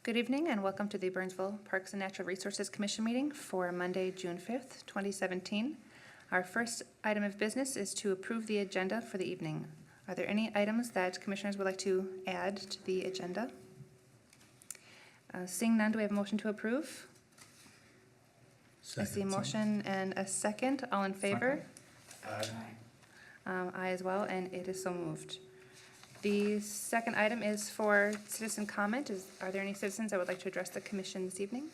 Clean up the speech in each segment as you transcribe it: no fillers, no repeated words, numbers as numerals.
Good evening and welcome to the Burnsville Parks and Natural Resources Commission meeting for Monday, June 5th, 2017. Our first item of business is to approve the agenda for the evening. Are there any items that commissioners would like to add to the agenda? Seeing none, do we have a motion to approve? I see a motion and a second. All in favor? Aye as well, and it is so moved. The second item is for citizen comment. Are there any citizens that would like to address the commission this evening?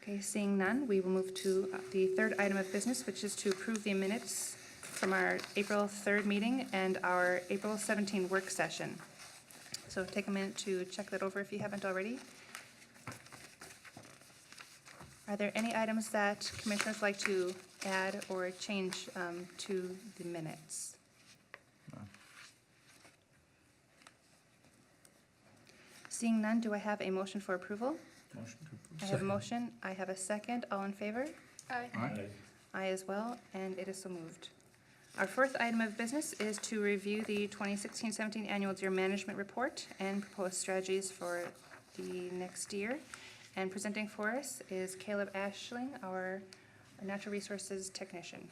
Okay, seeing none, we will move to the third item of business, which is to approve the minutes from our April 3rd meeting and our April 17 work session. So take a minute to check that over if you haven't already. Are there any items that commissioners would like to add or change to the minutes? Seeing none, do I have a motion for approval? Motion to approve. I have a motion. I have a second. All in favor? Aye. Aye. Aye as well, and it is so moved. Our fourth item of business is to review the 2016-17 Annual Deer Management Report and propose strategies for the next year. And presenting for us is Caleb Ashling, our Natural Resources Technician.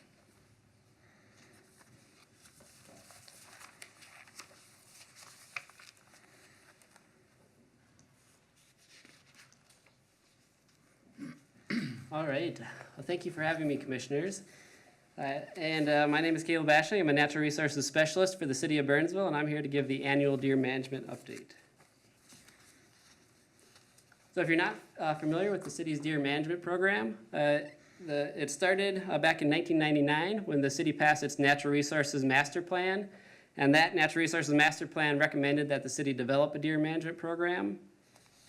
All right. Well, thank you for having me, Commissioners. My name is Caleb Ashley. I'm a Natural Resources Specialist for the City of Burnsville, and I'm here to give the annual deer management update. So if you're not familiar with the city's deer management program, it started back in 1999 when the city passed its Natural Resources Master Plan, and that Natural Resources Master Plan recommended that the city develop a deer management program.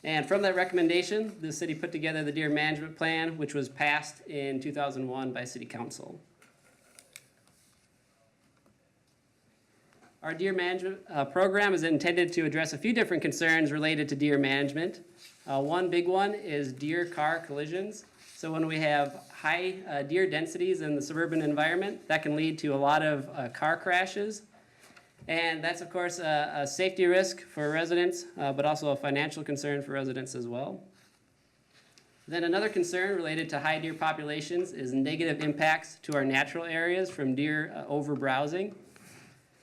And from that recommendation, the city put together the Deer Management Plan, which was passed in 2001 by City Council. Our deer management program is intended to address a few different concerns related to deer management. One big one is deer-car collisions. So when we have high deer densities in the suburban environment, that can lead to a lot of car crashes. And that's, of course, a safety risk for residents, but also a financial concern for residents as well. Then another concern related to high deer populations is negative impacts to our natural areas from deer overbrowsing.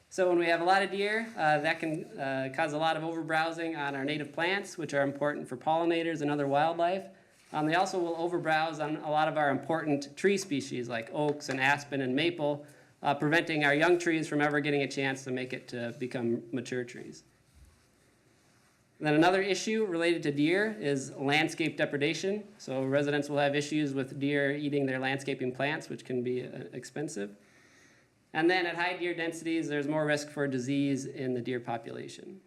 So when we have a lot of deer, that can cause a lot of overbrowsing on our native plants, which are important for pollinators and other wildlife. They also will overbrowse on a lot of our important tree species like oaks and aspen and maple, preventing our young trees from ever getting a chance to make it to become mature trees. And then another issue related to deer is landscape depredation. So residents will have issues with deer eating their landscaping plants, which can be expensive. And then at high deer densities, there's more risk for disease in the deer population.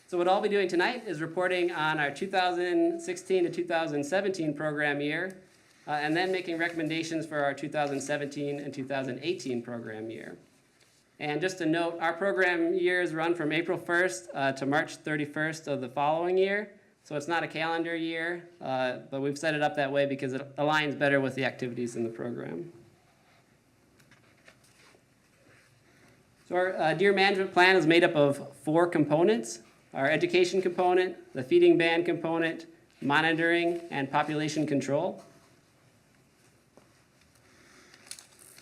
So what I'll be doing tonight is reporting on our 2016 to 2017 program year, and then making recommendations for our 2017 and 2018 program year. And just to note, our program years run from April 1st to March 31st of the following year. So it's not a calendar year, but we've set it up that way because it aligns better with the activities in the program. So our deer management plan is made up of 4 components: our education component, the feeding ban component, monitoring, and population control.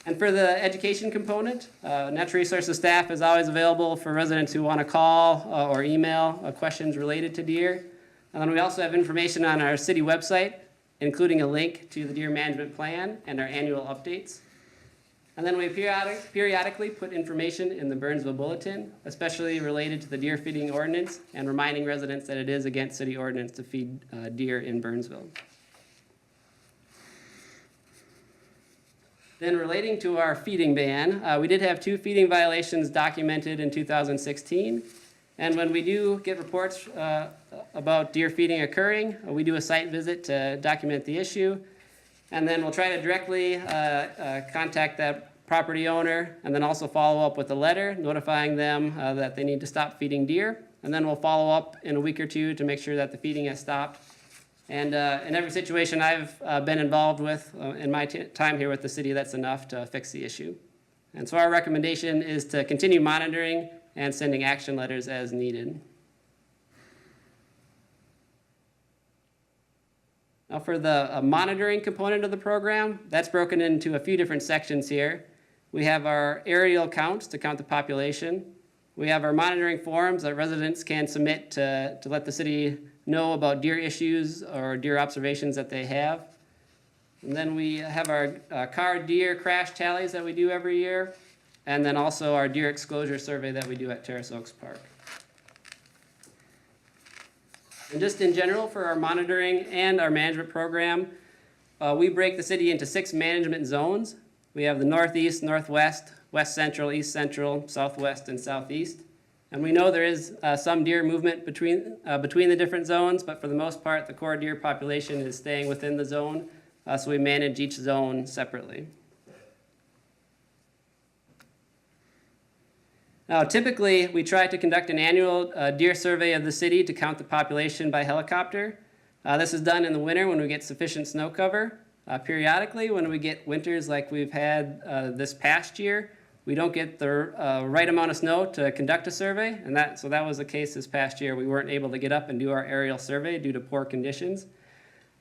And for the education component, Natural Resources staff is always available for residents who want to call or email questions related to deer. And then we also have information on our city website, including a link to the deer management plan and our annual updates. And then we periodically put information in the Burnsville Bulletin, especially related to the deer feeding ordinance and reminding residents that it is against city ordinance to feed deer in Burnsville. Then relating to our feeding ban, we did have 2 feeding violations documented in 2016. And when we do get reports about deer feeding occurring, we do a site visit to document the issue. And then we'll try to directly contact that property owner and then also follow up with a letter notifying them that they need to stop feeding deer. And then we'll follow up in a week or 2 to make sure that the feeding has stopped. And in every situation I've been involved with in my time here with the city, that's enough to fix the issue. And so our recommendation is to continue monitoring and sending action letters as needed. Now for the monitoring component of the program, that's broken into a few different sections here. We have our aerial counts to count the population. We have our monitoring forms that residents can submit to let the city know about deer issues or deer observations that they have. And then we have our car deer crash tallies that we do every year, and then also our deer exposure survey that we do at Terrace Oaks Park. And just in general for our monitoring and our management program, we break the city into 6 management zones. We have the northeast, northwest, west central, east central, southwest, and southeast. And we know there is some deer movement between the different zones, but for the most part, the core deer population is staying within the zone, so we manage each zone separately. Now, typically, we try to conduct an annual deer survey of the city to count the population by helicopter. This is done in the winter when we get sufficient snow cover. Periodically, when we get winters like we've had this past year, we don't get the right amount of snow to conduct a survey, and so that was the case this past year. We weren't able to get up and do our aerial survey due to poor conditions.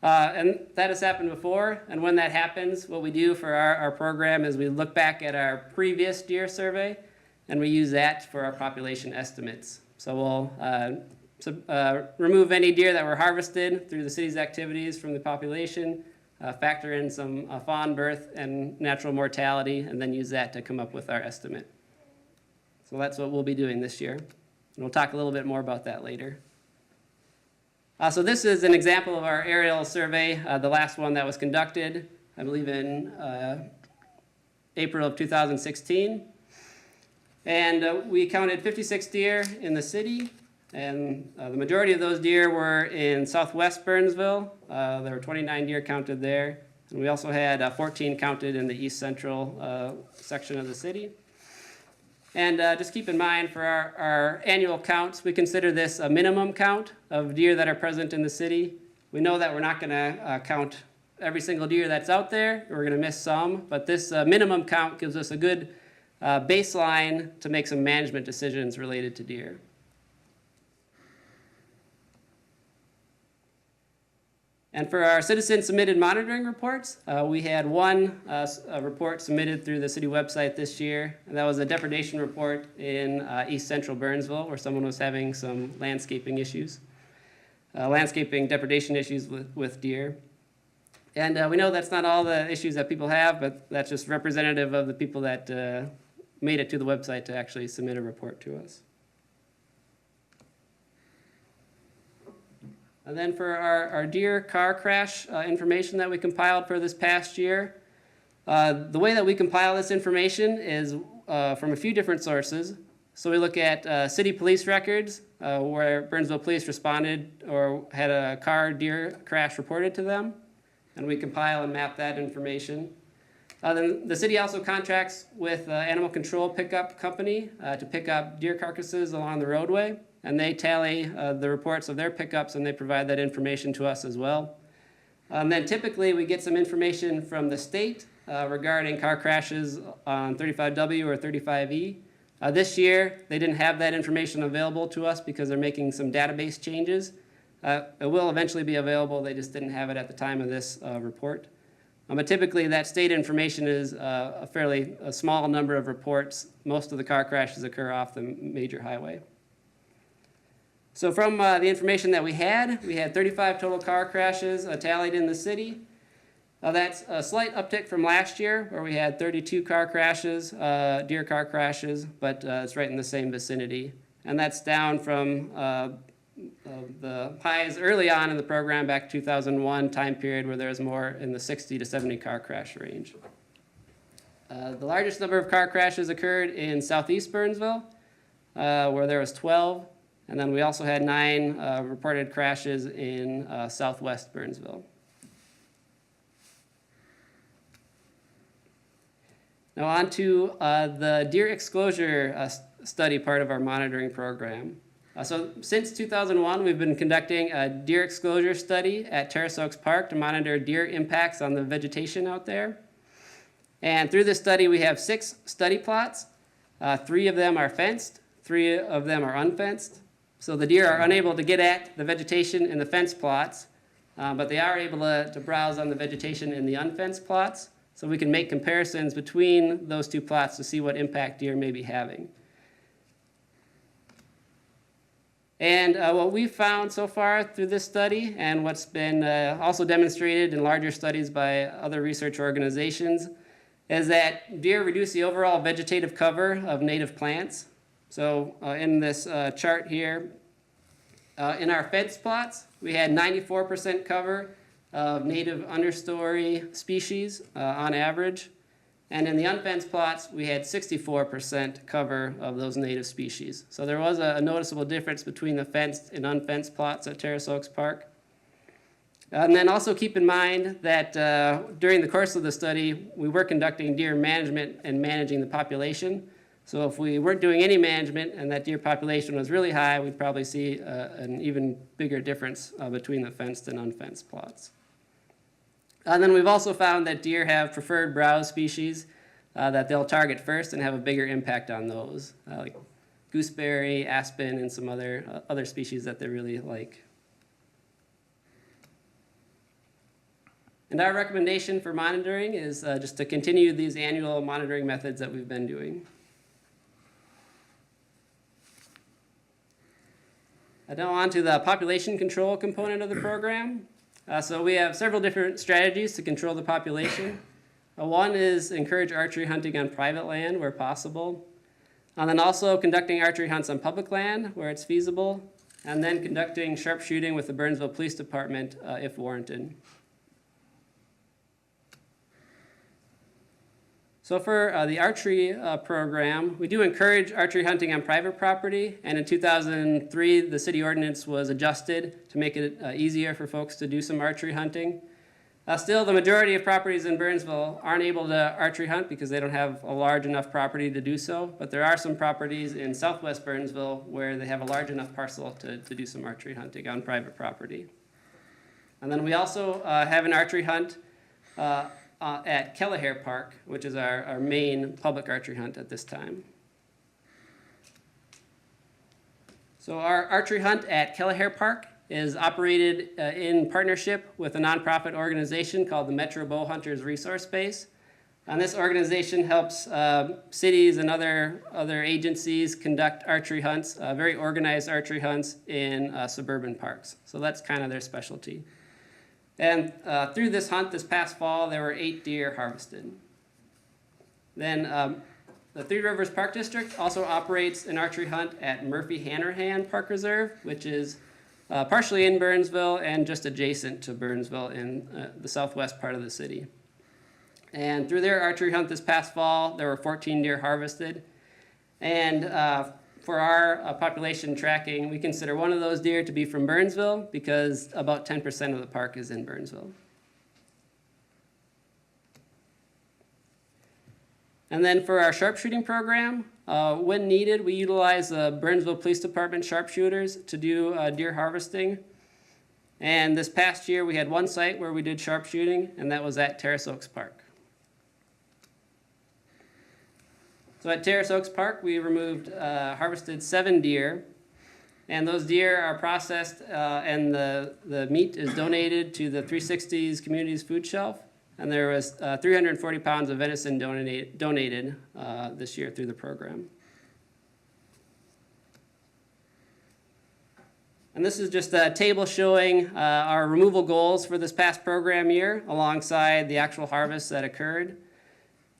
And that has happened before, and when that happens, what we do for our program is we look back at our previous deer survey, and we use that for our population estimates. So we'll remove any deer that were harvested through the city's activities from the population, factor in some fawn birth and natural mortality, and then use that to come up with our estimate. So that's what we'll be doing this year. And we'll talk a little bit more about that later. So this is an example of our aerial survey, the last one that was conducted, I believe in April of 2016. And we counted 56 deer in the city, and the majority of those deer were in southwest Burnsville. There were 29 deer counted there. And we also had 14 counted in the east central section of the city. And just keep in mind for our annual counts, we consider this a minimum count of deer that are present in the city. We know that we're not going to count every single deer that's out there. We're going to miss some, but this minimum count gives us a good baseline to make some management decisions related to deer. And for our citizen-submitted monitoring reports, we had one report submitted through the city website this year, and that was a depredation report in east central Burnsville, where someone was having some landscaping issues, landscaping depredation issues with deer. And we know that's not all the issues that people have, but that's just representative of the people that made it to the website to actually submit a report to us. And then for our deer car crash information that we compiled for this past year, the way that we compile this information is from a few different sources. So we look at city police records where Burnsville police responded or had a car deer crash reported to them, and we compile and map that information. Then the city also contracts with animal control pickup company to pick up deer carcasses along the roadway. And they tally the reports of their pickups, and they provide that information to us as well. Then typically we get some information from the state regarding car crashes on 35W or 35E. This year, they didn't have that information available to us because they're making some database changes. It will eventually be available, they just didn't have it at the time of this report. But typically that state information is a fairly small number of reports. Most of the car crashes occur off the major highway. So from the information that we had 35 total car crashes tallied in the city. That's a slight uptick from last year where we had 32 car crashes, deer car crashes, but it's right in the same vicinity. And that's down from the highs early on in the program back 2001 time period where there was more in the 60 to 70 car crash range. The largest number of car crashes occurred in southeast Burnsville where there was 12. And then we also had 9 reported crashes in southwest Burnsville. Now on to the deer exposure study part of our monitoring program. So since 2001, we've been conducting a deer exposure study at Terrace Oaks Park to monitor deer impacts on the vegetation out there. And through this study, we have 6 study plots. 3 of them are fenced. 3 of them are unfenced. So the deer are unable to get at the vegetation in the fence plots, but they are able to browse on the vegetation in the unfenced plots. So we can make comparisons between those 2 plots to see what impact deer may be having. And what we've found so far through this study, and what's been also demonstrated in larger studies by other research organizations, is that deer reduce the overall vegetative cover of native plants. So in this chart here, in our fence plots, we had 94% cover of native understory species on average. And in the unfenced plots, we had 64% cover of those native species. So there was a noticeable difference between the fenced and unfenced plots at Terrace Oaks Park. And then also keep in mind that during the course of the study, we were conducting deer management and managing the population. So if we weren't doing any management and that deer population was really high, we'd probably see an even bigger difference between the fenced and unfenced plots. And then we've also found that deer have preferred browse species that they'll target first and have a bigger impact on those, like gooseberry, aspen, and some other species that they really like. And our recommendation for monitoring is just to continue these annual monitoring methods that we've been doing. Now on to the population control component of the program. So we have several different strategies to control the population. One is encourage archery hunting on private land where possible. And then also conducting archery hunts on public land where it's feasible. And then conducting sharpshooting with the Burnsville Police Department if warranted. So for the archery program, we do encourage archery hunting on private property, and in 2003, the city ordinance was adjusted to make it easier for folks to do some archery hunting. Still, the majority of properties in Burnsville aren't able to archery hunt because they don't have a large enough property to do so, but there are some properties in southwest Burnsville where they have a large enough parcel to do some archery hunting on private property. And then we also have an archery hunt at Kelleher Park, which is our main public archery hunt at this time. So our archery hunt at Kelleher Park is operated in partnership with a nonprofit organization called the Metro Bow Hunters Resource Base. And this organization helps cities and other agencies conduct archery hunts, very organized archery hunts in suburban parks. So that's kind of their specialty. And through this hunt this past fall, there were 8 deer harvested. Then the Three Rivers Park District also operates an archery hunt at Murphy-Hannerhan Park Reserve, which is partially in Burnsville and just adjacent to Burnsville in the southwest part of the city. And through their archery hunt this past fall, there were 14 deer harvested. And for our population tracking, we consider one of those deer to be from Burnsville because about 10% of the park is in Burnsville. And then for our sharpshooting program, when needed, we utilize the Burnsville Police Department sharpshooters to do deer harvesting. And this past year, we had one site where we did sharpshooting, and that was at Terrace Oaks Park. So at Terrace Oaks Park, we harvested 7 deer, and those deer are processed and the meat is donated to the 360's Communities Food Shelf, and there was 340 pounds of venison donated this year through the program. And this is just a table showing our removal goals for this past program year alongside the actual harvest that occurred.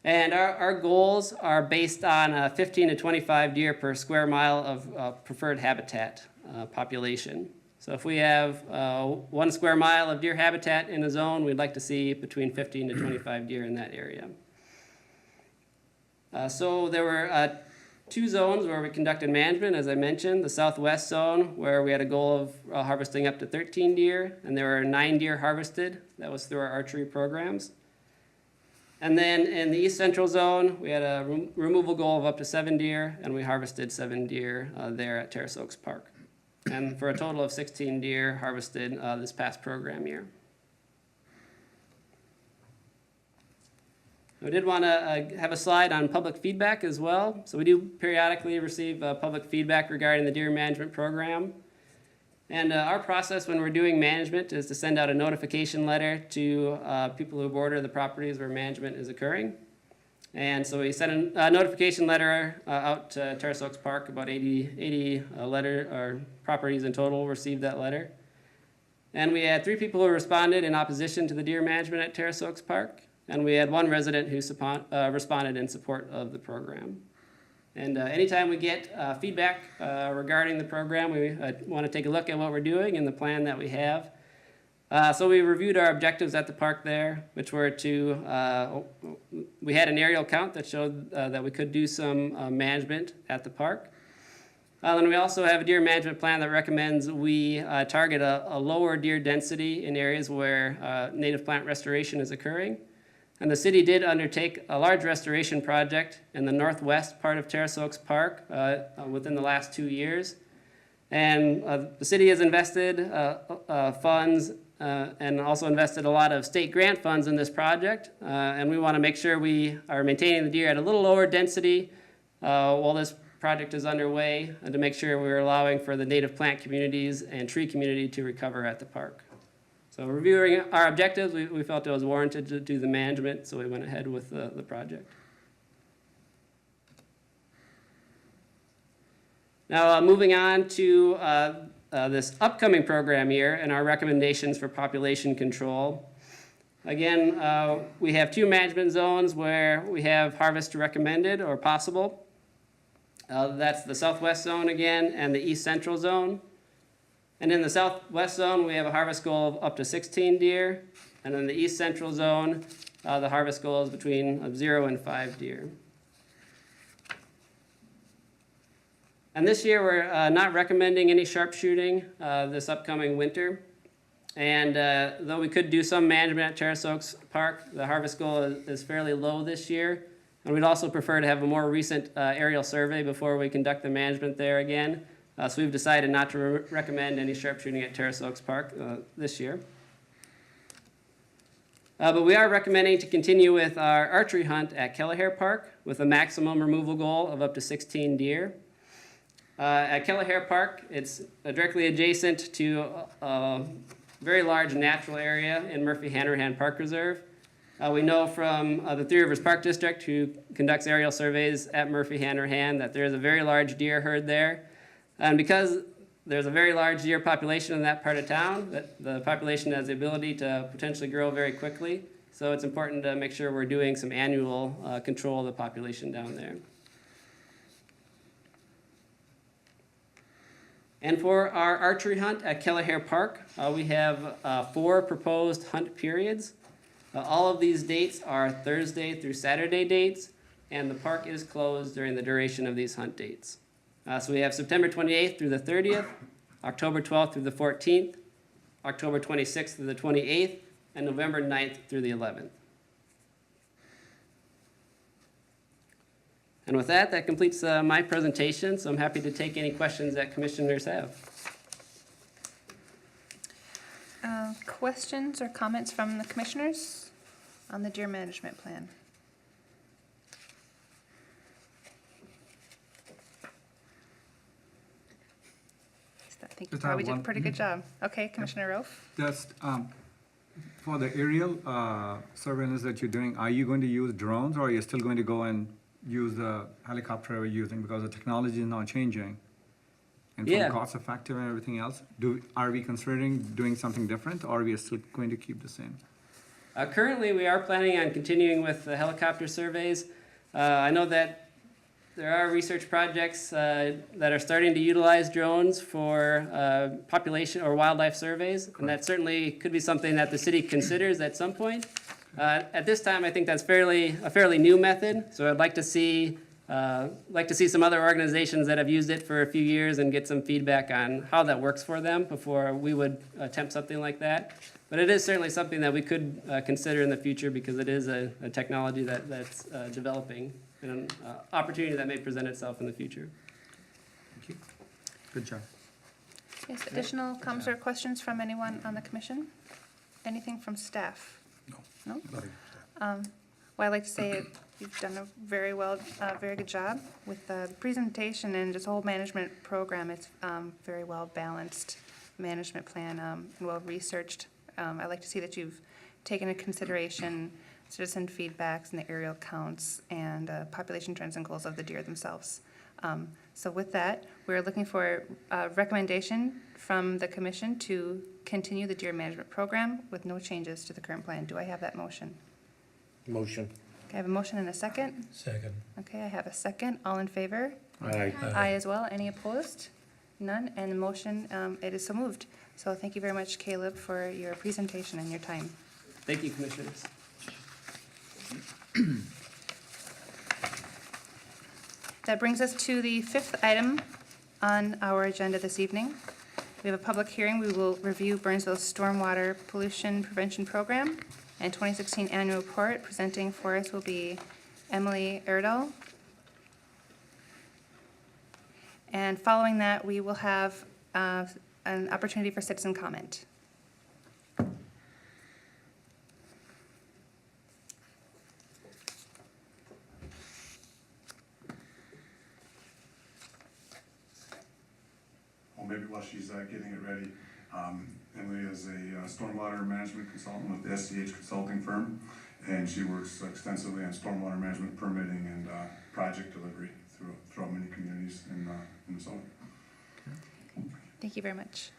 And our goals are based on 15 to 25 deer per square mile of preferred habitat population. So if we have 1 square mile of deer habitat in a zone, we'd like to see between 15 to 25 deer in that area. So there were 2 zones where we conducted management, as I mentioned. The southwest zone, where we had a goal of harvesting up to 13 deer, and there were 9 deer harvested. That was through our archery programs. And then in the east central zone, we had a removal goal of up to 7 deer, and we harvested 7 deer there at Terrace Oaks Park. And for a total of 16 deer harvested this past program year. We did want to have a slide on public feedback as well. So we do periodically receive public feedback regarding the deer management program. And our process when we're doing management is to send out a notification letter to people who border the properties where management is occurring. And so we sent a notification letter out to Terrace Oaks Park. About 80 properties in total received that letter. And we had 3 people who responded in opposition to the deer management at Terrace Oaks Park. And we had 1 resident who responded in support of the program. And anytime we get feedback regarding the program, we want to take a look at what we're doing and the plan that we have. So we reviewed our objectives at the park there, which were to, we had an aerial count that showed that we could do some management at the park. And we also have a deer management plan that recommends we target a lower deer density in areas where native plant restoration is occurring. And the city did undertake a large restoration project in the northwest part of Terrace Oaks Park within the last 2 years. And the city has invested funds and also invested a lot of state grant funds in this project. And we want to make sure we are maintaining the deer at a little lower density while this project is underway, and to make sure we're allowing for the native plant communities and tree community to recover at the park. So reviewing our objectives, we felt it was warranted to do the management, so we went ahead with the project. Now moving on to this upcoming program year and our recommendations for population control. Again, we have 2 management zones where we have harvest recommended or possible. That's the southwest zone again and the east central zone. And in the southwest zone, we have a harvest goal of up to 16 deer. And in the east central zone, the harvest goal is between 0 and 5 deer. And this year, we're not recommending any sharpshooting this upcoming winter. And though we could do some management at Terrace Oaks Park, the harvest goal is fairly low this year. And we'd also prefer to have a more recent aerial survey before we conduct the management there again. So we've decided not to recommend any sharpshooting at Terrace Oaks Park this year. But we are recommending to continue with our archery hunt at Kelleher Park with a maximum removal goal of up to 16 deer. At Kelleher Park, it's directly adjacent to a very large natural area in Murphy-Hanrahan Park Reserve. We know from the Three Rivers Park District, who conducts aerial surveys at Murphy-Hanrahan, that there is a very large deer herd there. And because there's a very large deer population in that part of town, that the population has the ability to potentially grow very quickly. So it's important to make sure we're doing some annual control of the population down there. And for our archery hunt at Kelleher Park, we have 4 proposed hunt periods. All of these dates are Thursday through Saturday dates, and the park is closed during the duration of these hunt dates. So we have September 28th through the 30th, October 12th through the 14th, October 26th through the 28th, and November 9th through the 11th. And with that, that completes my presentation, so I'm happy to take any questions that commissioners have. Questions or comments from the commissioners on the deer management plan? I think you Just have probably did a one- pretty good job. Okay, Commissioner Rofe? Just for the aerial surveillance that you're doing, are you going to use drones, or are you still going to go and use the helicopter we're using, because the technology is now changing? And Yeah. from cost effective and everything else, are we considering doing something different, or are we still going to keep the same? Currently, we are planning on continuing with the helicopter surveys. I know that there are research projects that are starting to utilize drones for population or wildlife surveys, and that certainly could be something that the city considers at some point. At this time, I think that's a fairly new method, so I'd like to see some other organizations that have used it for a few years and get some feedback on how that works for them before we would attempt something like that. But it is certainly something that we could consider in the future, because it is a technology that's developing, and an opportunity that may present itself in the future. Thank you. Good job. Yes, additional comments or questions from anyone on the commission? Anything from staff? No. No? Well, I'd like to say you've done a very good job with the presentation and this whole management program. It's very well balanced management plan and well researched. I'd like to see that you've taken into consideration citizen feedbacks and the aerial counts and population trends and goals of the deer themselves. So with that, we're looking for a recommendation from the commission to continue the deer management program with no changes to the current plan. Do I have that motion? Motion. Okay, I have a motion and a second. Second. Okay, I have a second. All in favor? Aye. Aye as well. Any opposed? None. And the motion, it is so moved. So thank you very much, Caleb, for your presentation and your time. Thank you, Commissioners. That brings us to the fifth item on our agenda this evening. We have a public hearing. We will review Burnsville's stormwater pollution prevention program and 2016 annual report. Presenting for us will be Emily Erdahl. And following that, we will have an opportunity for citizen comment. Well, maybe while she's getting it ready, Emily is a stormwater management consultant with the SCH consulting firm, and she works extensively on stormwater management permitting and project delivery throughout many communities in Minnesota. Thank you very much.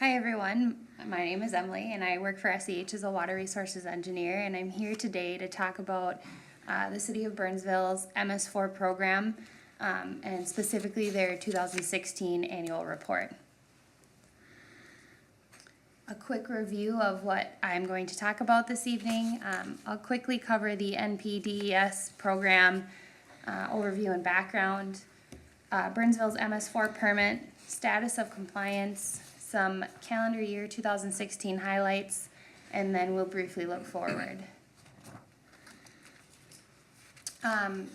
Hi everyone, my name is Emily and I work for SEH as a water resources engineer, and I'm here today to talk about the City of Burnsville's MS4 program and specifically their 2016 annual report. A quick review of what I'm going to talk about this evening. I'll quickly cover the NPDES program overview and background, Burnsville's MS4 permit, status of compliance, some calendar year 2016 highlights, and then we'll briefly look forward.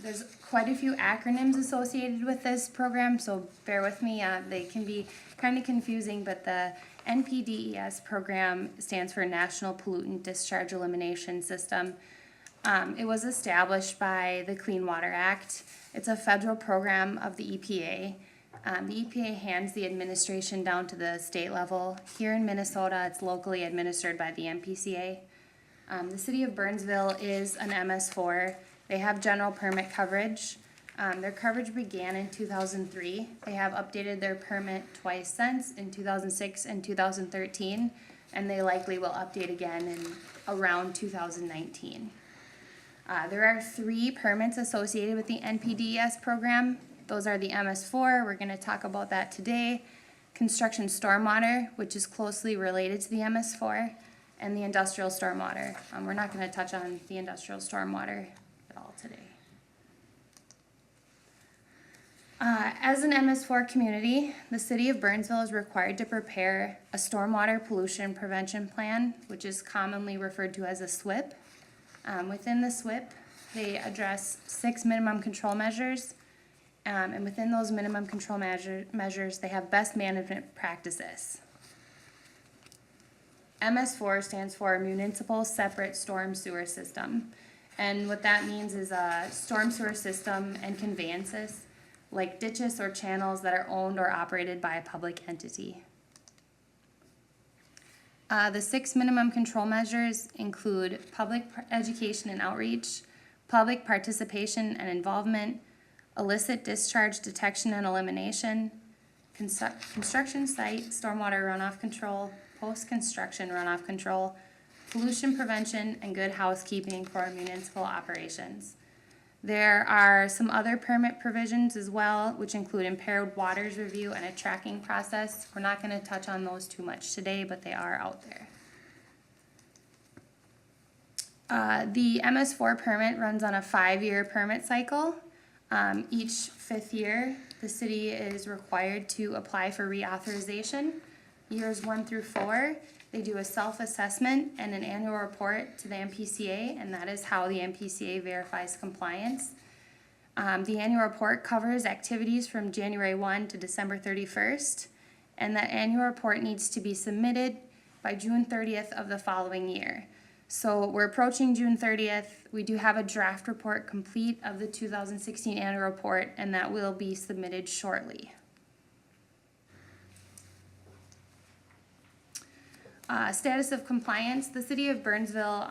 There's quite a few acronyms associated with this program, so bear with me. They can be kind of confusing, but the NPDES program stands for National Pollutant Discharge Elimination System. It was established by the Clean Water Act. It's a federal program of the EPA. The EPA hands the administration down to the state level. Here in Minnesota, it's locally administered by the MPCA. The City of Burnsville is an MS4. They have general permit coverage. Their coverage began in 2003. They have updated their permit twice since, in 2006 and 2013, and they likely will update again in around 2019. There are 3 permits associated with the NPDES program. Those are the MS4, we're going to talk about that today, construction stormwater, which is closely related to the MS4, and the industrial stormwater. We're not going to touch on the industrial stormwater at all today. As an MS4 community, the City of Burnsville is required to prepare a stormwater pollution prevention plan, which is commonly referred to as a SWIP. Within the SWIP, they address 6 minimum control measures, and within those minimum control measures, they have best management practices. MS4 stands for Municipal Separate Storm Sewer System, and what that means is a storm sewer system and conveyances, like ditches or channels that are owned or operated by a public entity. The 6 minimum control measures include public education and outreach, public participation and involvement, illicit discharge detection and elimination, construction site stormwater runoff control, post-construction runoff control, pollution prevention, and good housekeeping for municipal operations. There are some other permit provisions as well, which include impaired waters review and a tracking process. We're not going to touch on those too much today, but they are out there. The MS4 permit runs on a 5-year permit cycle. Each 5th year, the city is required to apply for reauthorization. Years 1 through 4, they do a self-assessment and an annual report to the MPCA, and that is how the MPCA verifies compliance. The annual report covers activities from January 1 to December 31st, and that annual report needs to be submitted by June 30th of the following year. So we're approaching June 30th. We do have a draft report complete of the 2016 annual report, and that will be submitted shortly. Status of compliance, the city of Burnsville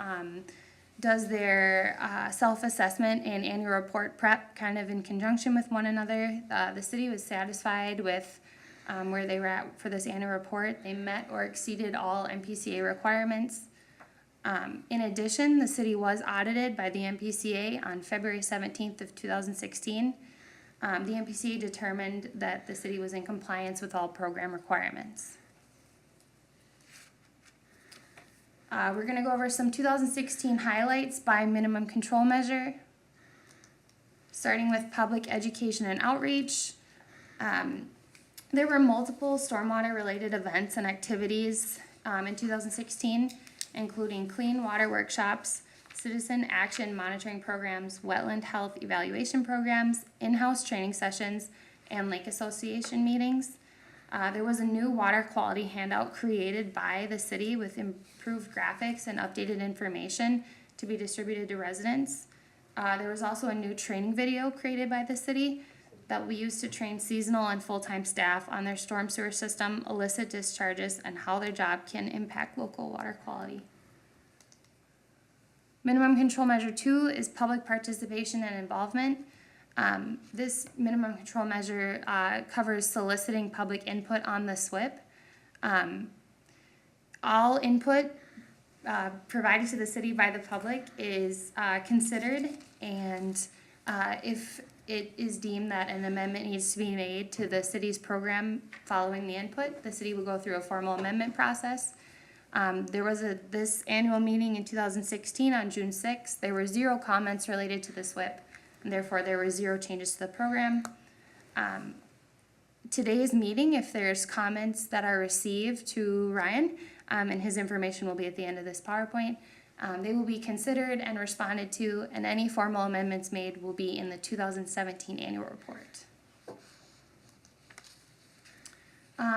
does their self-assessment and annual report prep kind of in conjunction with one another. The city was satisfied with where they were at for this annual report. They met or exceeded all MPCA requirements. In addition, the city was audited by the MPCA on February 17th of 2016. The MPCA determined that the city was in compliance with all program requirements. We're gonna go over some 2016 highlights by minimum control measure. Starting with public education and outreach. There were multiple stormwater related events and activities in 2016, including clean water workshops, citizen action monitoring programs, wetland health evaluation programs, in-house training sessions, and lake association meetings. There was a new water quality handout created by the city with improved graphics and updated information to be distributed to residents. There was also a new training video created by the city that will be used to train seasonal and full-time staff on their storm sewer system, illicit discharges, and how their job can impact local water quality. Minimum control measure 2 is public participation and involvement. This minimum control measure covers soliciting public input on the SWIP. All input provided to the city by the public is considered, and if it is deemed that an amendment needs to be made to the city's program following the input, the city will go through a formal amendment process. There was this annual meeting in 2016 on June 6th. There were 0 comments related to the SWIP, and therefore there were 0 changes to the program. Today's meeting, if there's comments that are received to Ryan, and his information will be at the end of this PowerPoint, they will be considered and responded to, and any formal amendments made will be in the 2017 annual report.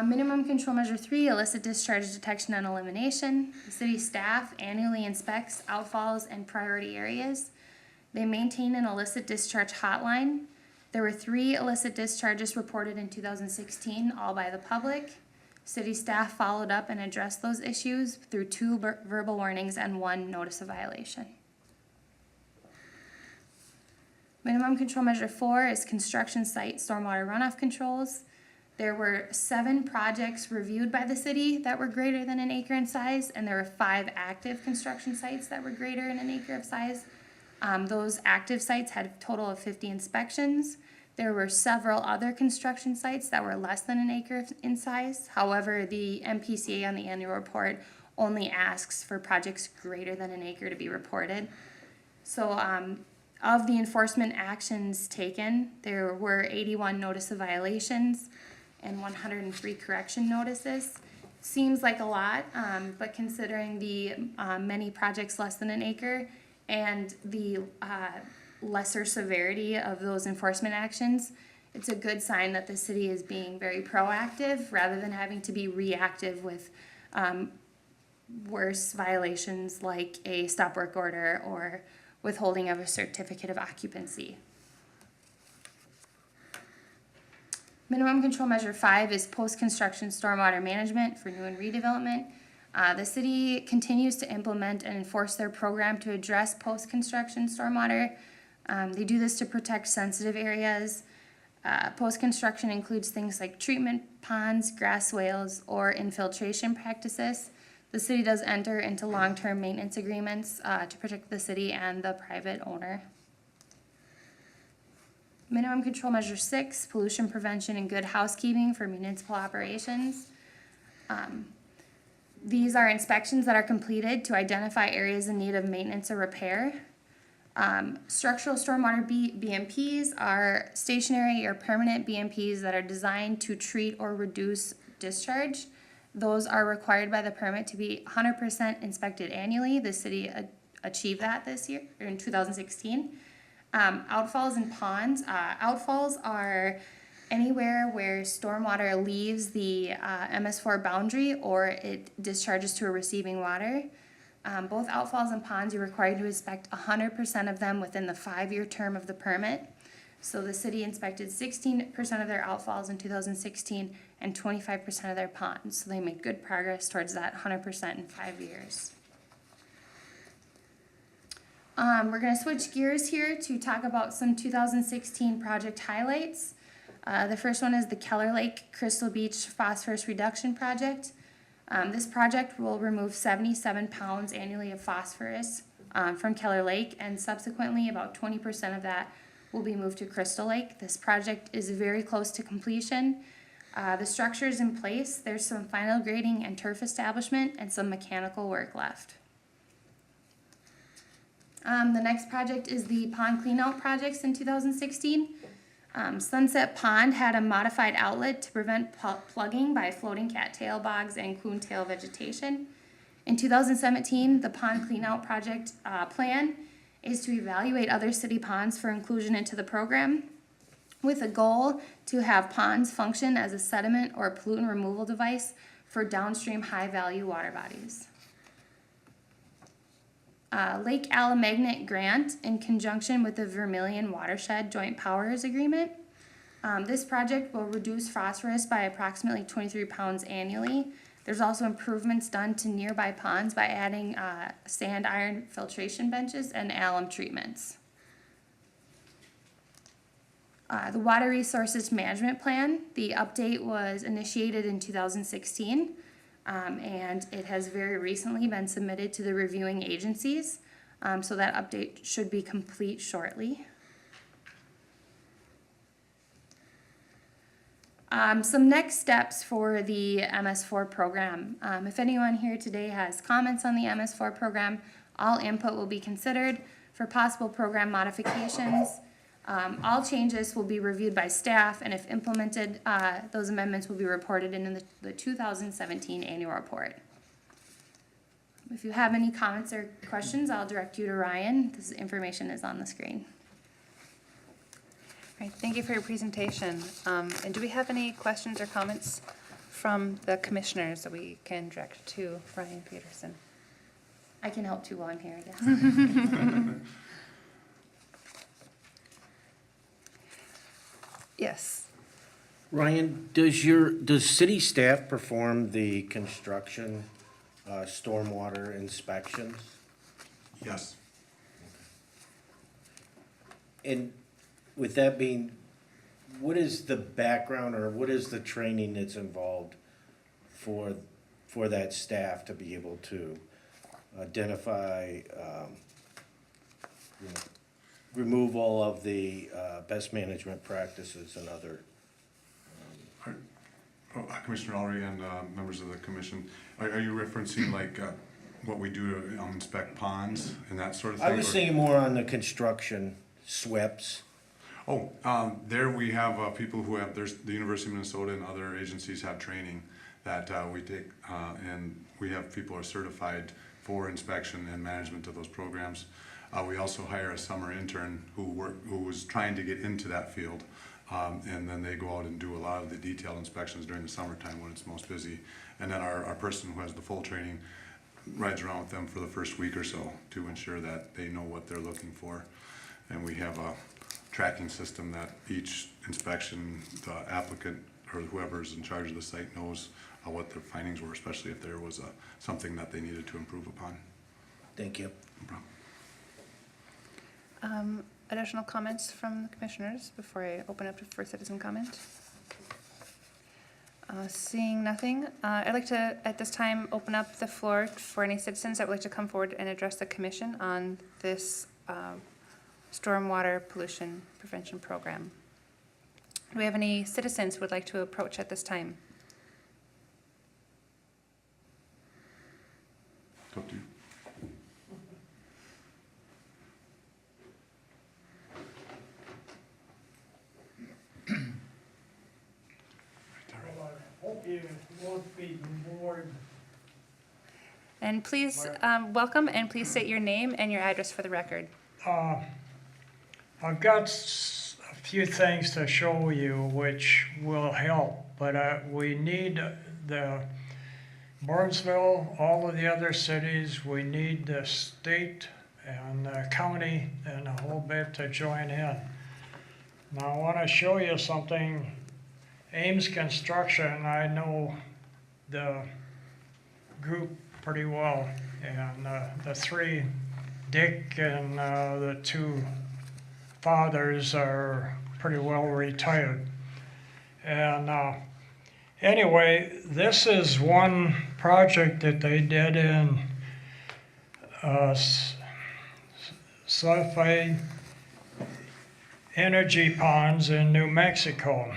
Minimum control measure 3, illicit discharge detection and elimination. The city staff annually inspects outfalls and priority areas. They maintain an illicit discharge hotline. There were 3 illicit discharges reported in 2016, all by the public. City staff followed up and addressed those issues through 2 verbal warnings and 1 notice of violation. Minimum control measure 4 is construction site stormwater runoff controls. There were 7 projects reviewed by the city that were greater than an acre in size, and there were 5 active construction sites that were greater than an acre of size. Those active sites had a total of 50 inspections. There were several other construction sites that were less than an acre in size. However, the MPCA on the annual report only asks for projects greater than an acre to be reported. So of the enforcement actions taken, there were 81 notice of violations and 103 correction notices. Seems like a lot, but considering the many projects less than an acre and the lesser severity of those enforcement actions, it's a good sign that the city is being very proactive rather than having to be reactive with worse violations like a stop work order or withholding of a certificate of occupancy. Minimum control measure 5 is post-construction stormwater management for new and redevelopment. The city continues to implement and enforce their program to address post-construction stormwater. They do this to protect sensitive areas. Post-construction includes things like treatment ponds, grass swales, or infiltration practices. The city does enter into long-term maintenance agreements to protect the city and the private owner. Minimum control measure 6, pollution prevention and good housekeeping for municipal operations. These are inspections that are completed to identify areas in need of maintenance or repair. Structural stormwater BMPs are stationary or permanent BMPs that are designed to treat or reduce discharge. Those are required by the permit to be 100% inspected annually. The city achieved that this year, or in 2016. Outfalls and ponds. Outfalls are anywhere where stormwater leaves the MS4 boundary or it discharges to a receiving water. Both outfalls and ponds, you're required to inspect 100% of them within the 5-year term of the permit. So the city inspected 16% of their outfalls in 2016 and 25% of their ponds. So they made good progress towards that 100% in 5 years. We're gonna switch gears here to talk about some 2016 project highlights. The first one is the Keller Lake Crystal Beach Phosphorus Reduction Project. This project will remove 77 pounds annually of phosphorus from Keller Lake, and subsequently about 20% of that will be moved to Crystal Lake. This project is very close to completion. The structure is in place. There's some final grading and turf establishment and some mechanical work left. The next project is the pond cleanout projects in 2016. Sunset Pond had a modified outlet to prevent plugging by floating cattail bogs and coontail vegetation. In 2017, the pond cleanout project plan is to evaluate other city ponds for inclusion into the program, with a goal to have ponds function as a sediment or pollutant removal device for downstream high-value water bodies. Lake Alamagnet grant in conjunction with the Vermilion Watershed Joint Powers Agreement. This project will reduce phosphorus by approximately 23 pounds annually. There's also improvements done to nearby ponds by adding sand iron filtration benches and alum treatments. The Water Resources Management Plan, the update was initiated in 2016. And it has very recently been submitted to the reviewing agencies, so that update should be complete shortly. Some next steps for the MS4 program. If anyone here today has comments on the MS4 program, all input will be considered for possible program modifications. All changes will be reviewed by staff, and if implemented, those amendments will be reported in the 2017 annual report. If you have any comments or questions, I'll direct you to Ryan. This information is on the screen. All right, thank you for your presentation. And do we have any questions or comments from the commissioners that we can direct to Ryan Peterson? I can help too while I'm here, I guess. Yes. Ryan, does city staff perform the construction, stormwater inspections? Yes. And with that being, what is the background or what is the training that's involved for that staff to be able to identify, remove all of the best management practices and other? Commissioner Ulrey and members of the commission, are you referencing like what we do to inspect ponds and that sort of thing? I was thinking more on the construction SWIPs. There we have people who have, there's the University of Minnesota and other agencies have training that we take, and we have people who are certified for inspection and management of those programs. We also hire a summer intern who was trying to get into that field, and then they go out and do a lot of the detailed inspections during the summertime when it's most busy. And then our person who has the full training rides around with them for the first week or so to ensure that they know what they're looking for. And we have a tracking system that each inspection, the applicant or whoever's in charge of the site knows what their findings were, especially if there was something that they needed to improve upon. Thank you. No problem. Additional comments from the commissioners before I open up for citizen comment? Seeing nothing, I'd like to, at this time, open up the floor for any citizens that would like to come forward and address the commission on this stormwater pollution prevention program. Do we have any citizens who would like to approach at this time? Talk to you. Hope you won't be bored. And please, welcome, and please state your name and your address for the record. I've got a few things to show you which will help, but we need the Burnsville, all of the other cities, we need the state and the county and a whole bit to join in. Now I want to show you something. Ames Construction, I know the group pretty well, and the three, Dick and the two fathers are pretty well retired. And anyway, this is one project that they did in sulfide energy ponds in New Mexico.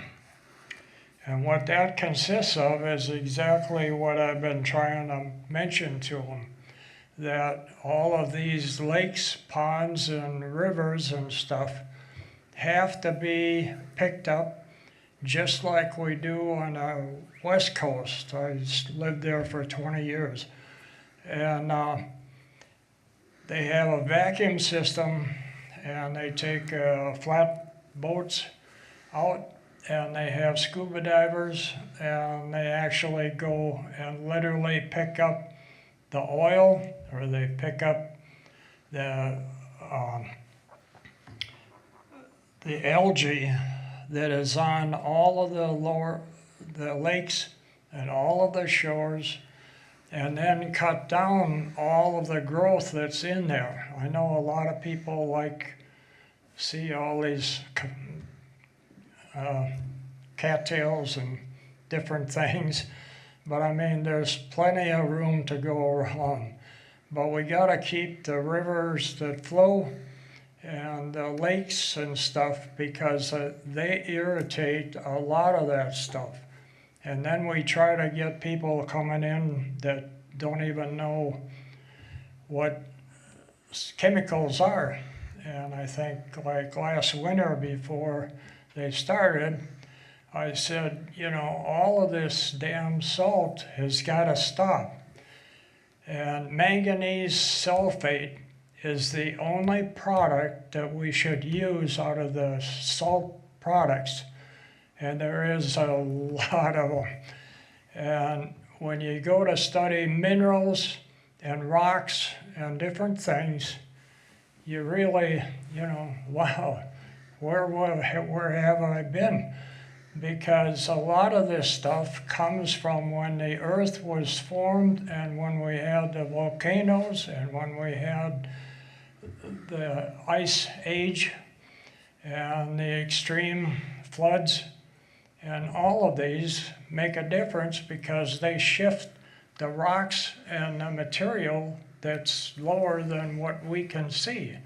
And what that consists of is exactly what I've been trying to mention to them, that all of these lakes, ponds, and rivers and stuff have to be picked up just like we do on the West Coast. I lived there for 20 years. And they have a vacuum system, and they take flat boats out, and they have scuba divers, and they actually go and literally pick up the oil, or they pick up the algae that is on all of the lakes and all of the shores, and then cut down all of the growth that's in there. I know a lot of people see all these cattails and different things, but I mean, there's plenty of room to go around. But we gotta keep the rivers that flow and the lakes and stuff, because they irritate a lot of that stuff. And then we try to get people coming in that don't even know what chemicals are. And I think like last winter before they started, I said, you know, all of this damn salt has got to stop. And manganese sulfate is the only product that we should use out of the salt products. And there is a lot of them. And when you go to study minerals and rocks and different things, you really, you know, wow, where have I been? Because a lot of this stuff comes from when the earth was formed, and when we had the volcanoes, and when we had the ice age and the extreme floods. And all of these make a difference because they shift the rocks and the material that's lower than what we can see.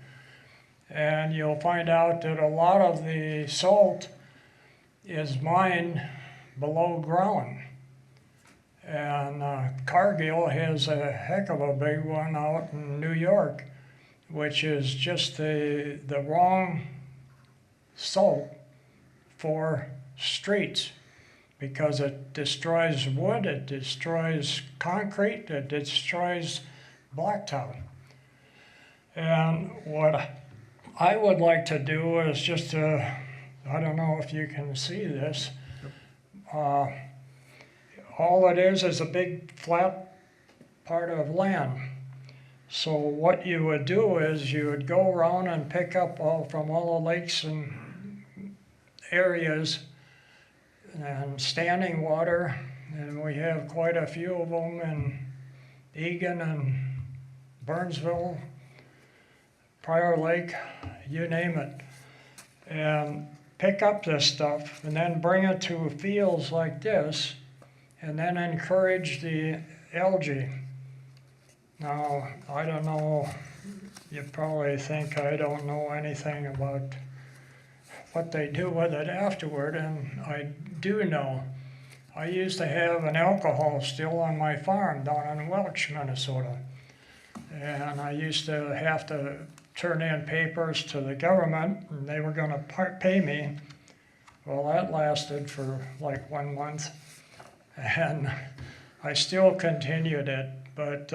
And you'll find out that a lot of the salt is mined below ground. And Cargill has a heck of a big one out in New York, which is just the wrong salt for streets, because it destroys wood, it destroys concrete, it destroys blacktop. And what I would like to do is just I don't know if you can see this. All it is a big flat part of land. So what you would do is you would go around and pick up from all the lakes and areas and standing water, and we have quite a few of them in Egan and Burnsville, Prior Lake, you name it, and pick up this stuff and then bring it to fields like this and then encourage the algae. Now, I don't know, you probably think I don't know anything about what they do with it afterward, and I do know. I used to have an alcohol still on my farm down in Welch, Minnesota. And I used to have to turn in papers to the government, and they were going to pay me. Well, that lasted for like 1 month, and I still continued it. But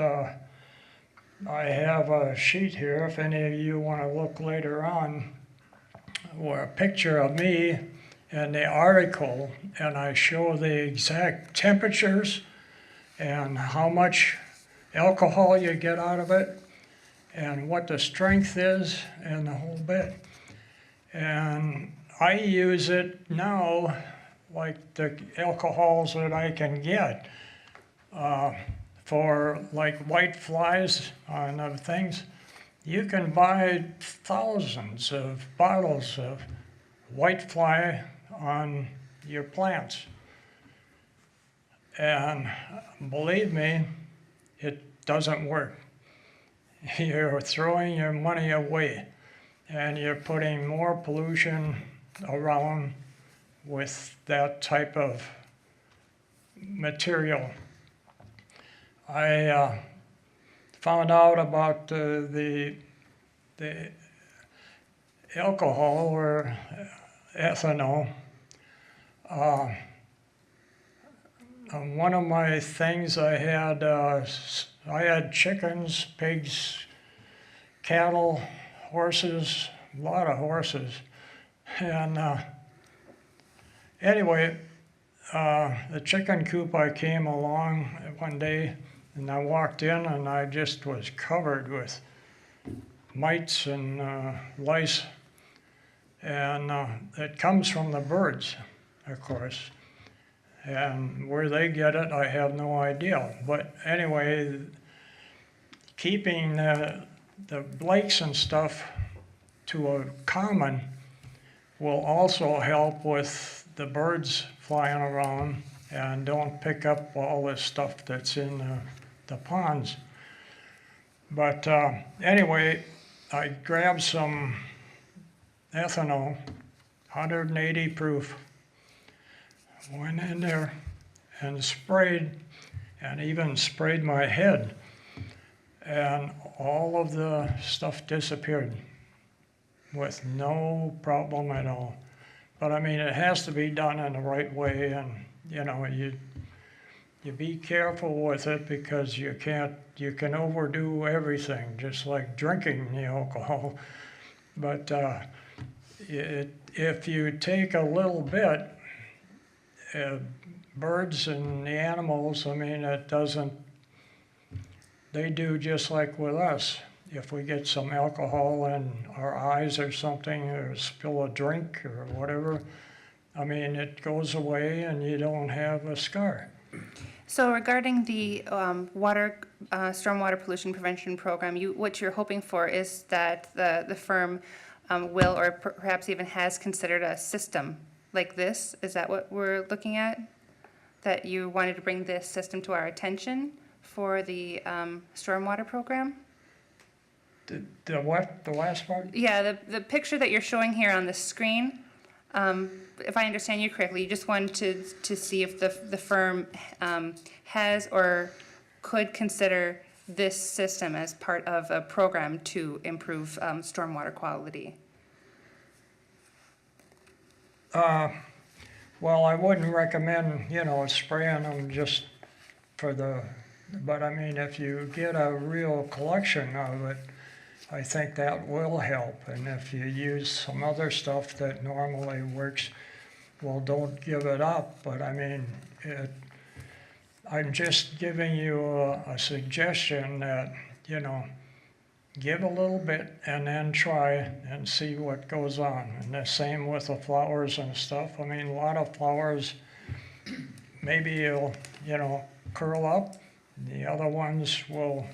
I have a sheet here, if any of you want to look later on, or a picture of me and the article, and I show the exact temperatures and how much alcohol you get out of it and what the strength is and the whole bit. And I use it now like the alcohols that I can get for like white flies on other things. You can buy thousands of bottles of white fly on your plants. And believe me, it doesn't work. You're throwing your money away and you're putting more pollution around with that type of material. I found out about the alcohol or ethanol. One of my things I had chickens, pigs, cattle, horses, a lot of horses. And anyway, the chicken coop, I came along one day and I walked in and I just was covered with mites and lice. And it comes from the birds, of course. And where they get it, I have no idea. But anyway, keeping the lakes and stuff to a common will also help with the birds flying around and don't pick up all this stuff that's in the ponds. But anyway, I grabbed some ethanol, 180 proof, went in there and sprayed, and even sprayed my head, and all of the stuff disappeared with no problem at all. But I mean, it has to be done in the right way, and you know, you be careful with it because you can overdo everything, just like drinking the alcohol. But if you take a little bit, birds and the animals, I mean, they do just like with us. If we get some alcohol in our eyes or something, or spill a drink or whatever, I mean, it goes away and you don't have a scar. So regarding the stormwater pollution prevention program, what you're hoping for is that the firm will, or perhaps even has considered a system like this. Is that what we're looking at? That you wanted to bring this system to our attention for the stormwater program? The what? The last part? Yeah, the picture that you're showing here on the screen, if I understand you correctly, you just wanted to see if the firm has or could consider this system as part of a program to improve stormwater quality. Well, I wouldn't recommend, spraying them just but I mean, if you get a real collection of it, I think that will help. And if you use some other stuff that normally works, well, don't give it up. But I mean, I'm just giving you a suggestion that, give a little bit and then try and see what goes on. And the same with the flowers and stuff. I mean, a lot of flowers, maybe you'll, curl up. The other ones will,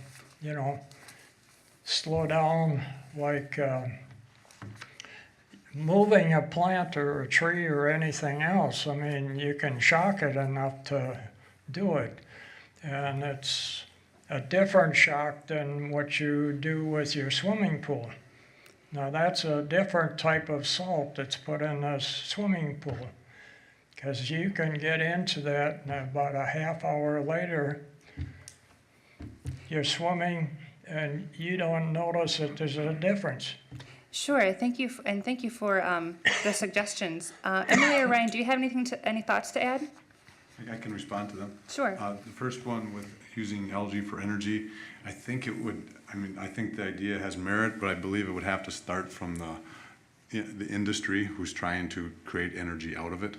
slow down, like moving a plant or a tree or anything else. I mean, you can shock it enough to do it. And it's a different shock than what you do with your swimming pool. Now that's a different type of salt that's put in a swimming pool, because you can get into that and about a half hour later you're swimming and you don't notice that there's a difference. Sure, thank you, and thank you for the suggestions. Emily or Ryan, do you have any thoughts to add? I can respond to them. Sure. The first one with using algae for energy, I think the idea has merit, but I believe it would have to start from the industry who's trying to create energy out of it.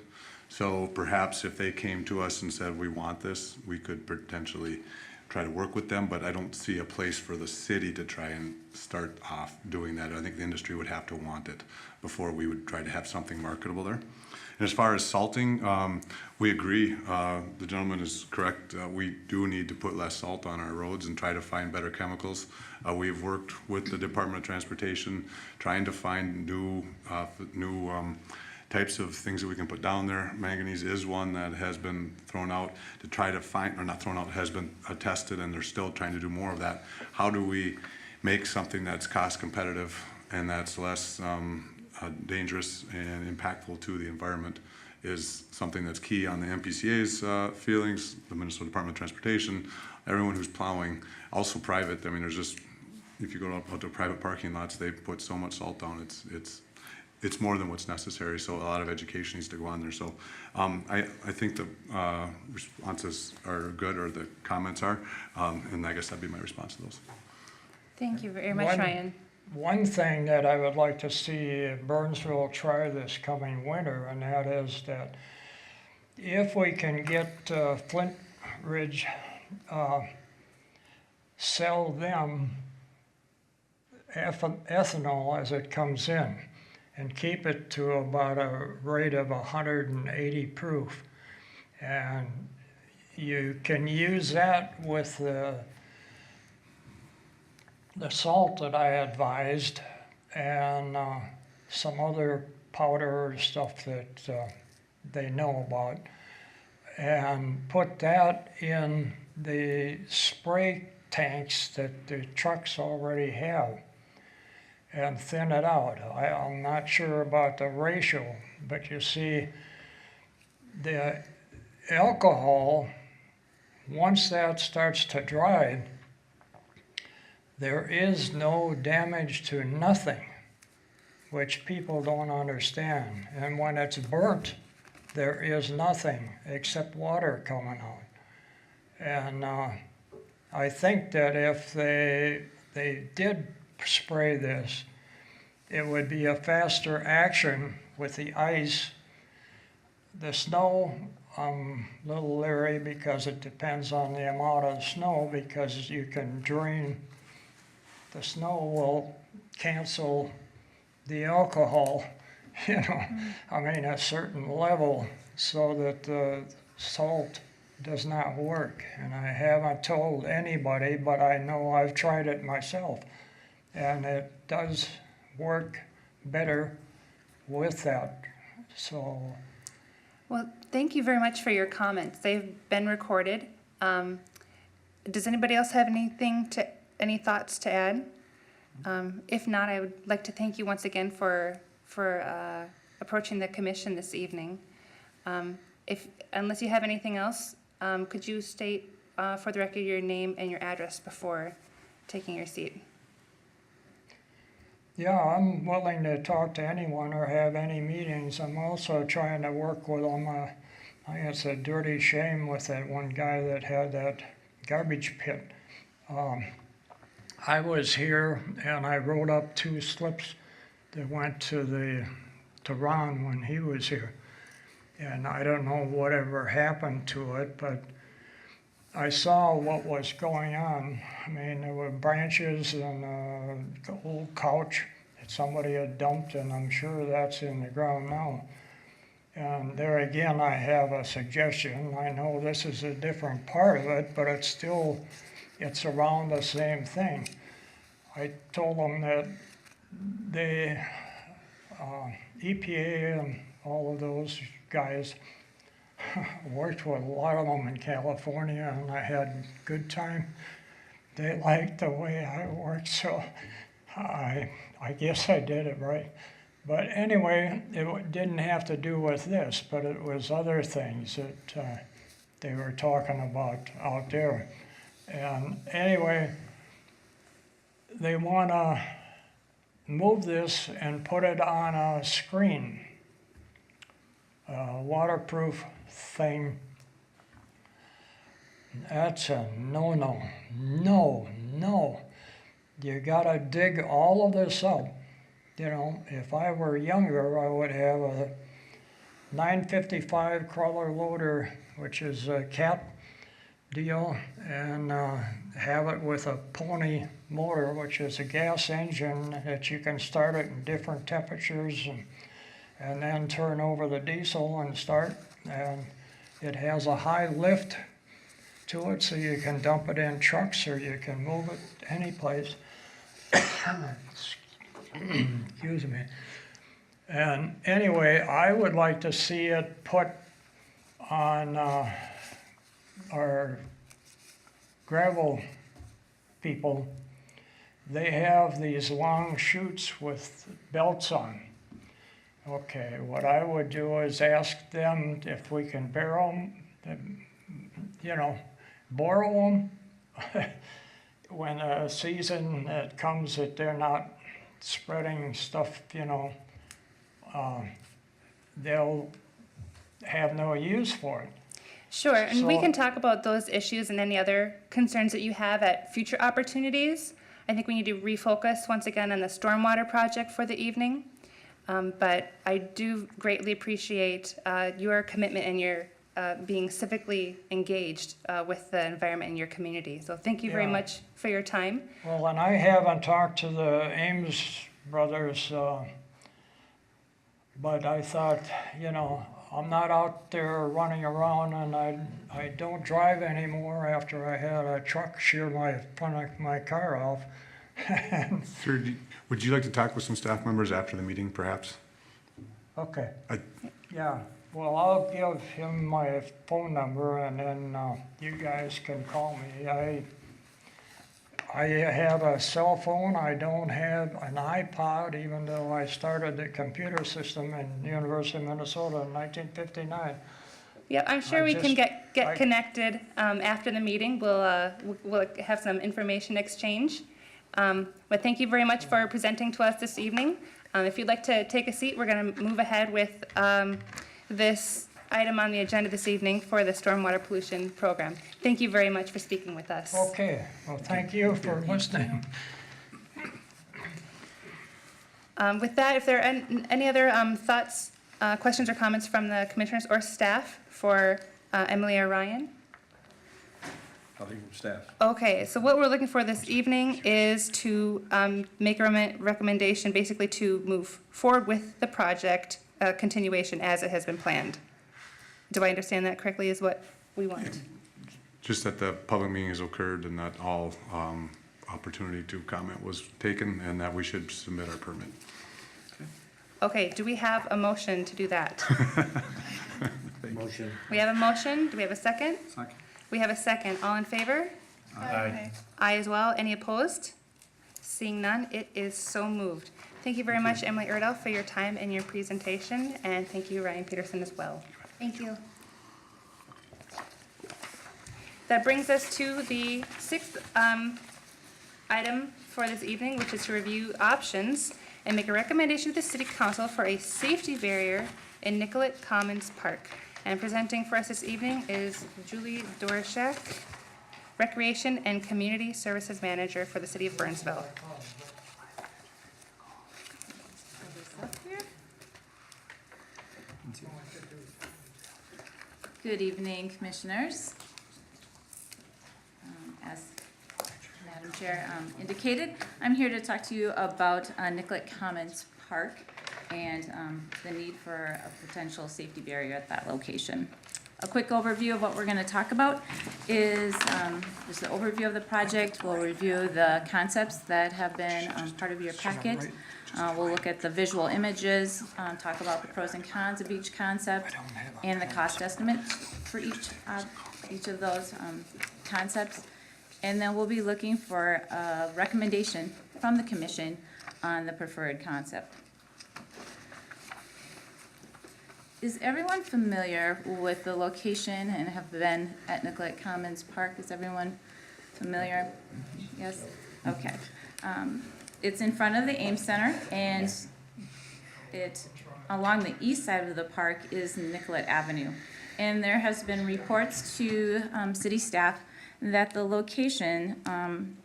So perhaps if they came to us and said, we want this, we could potentially try to work with them, but I don't see a place for the city to try and start off doing that. I think the industry would have to want it before we would try to have something marketable there. And as far as salting, we agree. The gentleman is correct. We do need to put less salt on our roads and try to find better chemicals. We've worked with the Department of Transportation, trying to find new types of things that we can put down there. Manganese is one that has been thrown out to try to find, or not thrown out, has been tested, and they're still trying to do more of that. How do we make something that's cost competitive and that's less dangerous and impactful to the environment is something that's key on the MPCA's feelings, the Minnesota Department of Transportation, everyone who's plowing, also private. I mean, there's just, if you go out to private parking lots, they put so much salt down, it's more than what's necessary, so a lot of education needs to go on there. So I think the responses are good, or the comments are, and I guess that'd be my response to those. Thank you very much, Ryan. One thing that I would like to see Burnsville try this coming winter, and that is that if we can get Flint Ridge, sell them ethanol as it comes in, and keep it to about a rate of 180 proof. And you can use that with the salt that I advised, and some other powder stuff that they know about, and put that in the spray tanks that the trucks already have, and thin it out. I'm not sure about the ratio, but you see, the alcohol, once that starts to dry, there is no damage to nothing, which people don't understand. And when it's burnt, there is nothing except water coming out. And I think that if they did spray this, it would be a faster action with the ice. The snow, I'm a little leery because it depends on the amount of snow, because you can drain, the snow will cancel the alcohol, you know, I mean, a certain level, so that the salt does not work. And I haven't told anybody, but I know I've tried it myself. And it does work better with that. So, Well, thank you very much for your comments. They've been recorded. Does anybody else have any thoughts to add? If not, I would like to thank you once again for approaching the commission this evening. Unless you have anything else, could you state for the record your name and your address before taking your seat? yeah, I'm willing to talk to anyone or have any meetings. I'm also trying to work with them. I think it's a dirty shame with that one guy that had that garbage pit. I was here and I wrote up 2 slips that went to Ron when he was here. And I don't know whatever happened to it, but I saw what was going on. I mean, there were branches and an old couch that somebody had dumped, and I'm sure that's in the ground now. And there again, I have a suggestion. I know this is a different part of it, but it's around the same thing. I told them that the EPA and all of those guys worked with a lot of them in California, and I had a good time. They liked the way I worked, so I guess I did it right. But anyway, it didn't have to do with this, but it was other things that they were talking about out there. And anyway, they want to move this and put it on a screen, a waterproof thing. That's a no-no. No. You gotta dig all of this up. you know, if I were younger, I would have a 955 crawler loader, which is a cat deal, and have it with a pony motor, which is a gas engine that you can start it in different temperatures and then turn over the diesel and start. And it has a high lift to it, so you can dump it in trucks or you can move it any place. Excuse me. And anyway, I would like to see it put on our gravel people. They have these long chutes with belts on. Okay, what I would do is ask them if we can borrow them, you know, borrow them when a season that comes that they're not spreading stuff, you know, they'll have no use for it. Sure, and we So- can talk about those issues and any other concerns that you have at future opportunities. I think we need to refocus once again on the stormwater project for the evening. But I do greatly appreciate your commitment and your being civically engaged with the environment in your community. So thank you very Yeah. much for your time. Well, and I haven't talked to the Ames brothers, but I thought, you know, I'm not out there running around, and I don't drive anymore after I had a truck shear my front of my car off. Sir, would you like to talk with some staff members after the meeting, perhaps? Okay. I- Yeah, well, I'll give him my phone number, and then you guys can call me. I have a cell phone, I don't have an iPod, even though I started the computer system in the University of Minnesota in 1959. Yeah, I'm sure I we can just- get I- connected after the meeting. We'll have some information exchange. But thank you very much for presenting to us this evening. If you'd like to take a seat, we're going to move ahead with this item on the agenda this evening for the stormwater pollution program. Thank you very much for speaking with us. Okay, well, thank you for listening. With that, if there are any other thoughts, questions, or comments from the commissioners or staff for Emily or Ryan? Nothing from staff. Okay, so what we're looking for this evening is to make a recommendation, basically to move forward with the project continuation as it has been planned. Do I understand that correctly, is what we want? Just that the public meeting has occurred and that all opportunity to comment was taken and that we should submit our permit. Okay, do we have a motion to do that? Motion. We have a motion, do we have a second? Second. We have a second, all in favor? Aye. Aye as well, any opposed? Seeing none, it is so moved. Thank you very much, Emily Erdahl, for your time and your presentation, and thank you, Ryan Peterson, as well. Thank you. That brings us to the sixth item for this evening, which is to review options and make a recommendation to the city council for a safety barrier in Nicollet Commons Park. And presenting for us this evening is Julie Dorshak, Recreation and Community Services Manager for the city of Burnsville. Good evening, Commissioners. As Madam Chair indicated, I'm here to talk to you about Nicollet Commons Park and the need for a potential safety barrier at that location. A quick overview of what we're going to talk about is just the overview of the project. We'll review the concepts that have been part of your packet. We'll look at the visual images, talk about the pros and cons of each concept, and the cost estimate for each of those concepts. And then we'll be looking for a recommendation from the commission on the preferred concept. Is everyone familiar with the location and have been at Nicollet Commons Park? Is everyone familiar? Yes? Okay. It's in front of the Ames Center, and along the east side of the park is Nicollet Avenue. And there has been reports to city staff that the location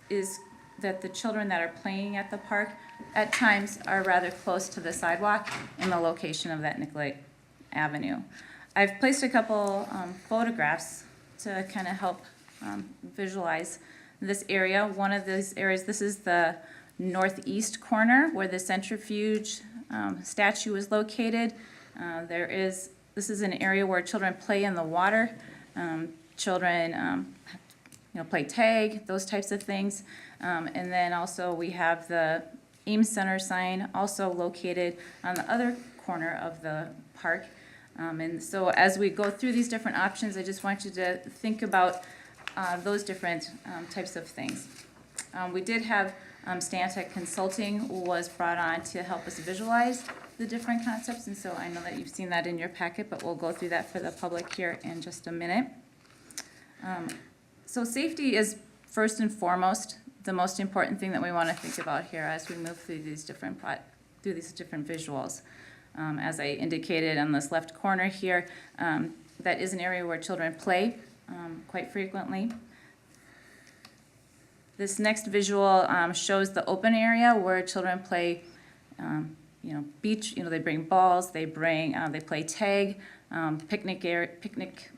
is that the children that are playing at the park at times are rather close to the sidewalk in the location of that Nicollet Avenue. I've placed a couple photographs to kind of help visualize this area. One of those areas, this is the northeast corner where the centrifuge statue is located. This is an area where children play in the water. Children play tag, those types of things. And then also we have the Ames Center sign also located on the other corner of the park. And so as we go through these different options, I just want you to think about those different types of things. We did have Stantec Consulting was brought on to help us visualize the different concepts, and so I know that you've seen that in your packet, but we'll go through that for the public here in just a minute. So safety is first and foremost the most important thing that we want to think about here as we move through these different visuals. As I indicated on this left corner here, that is an area where children play quite frequently. This next visual shows the open area where children play, beach. They bring balls, they play tag. Picnic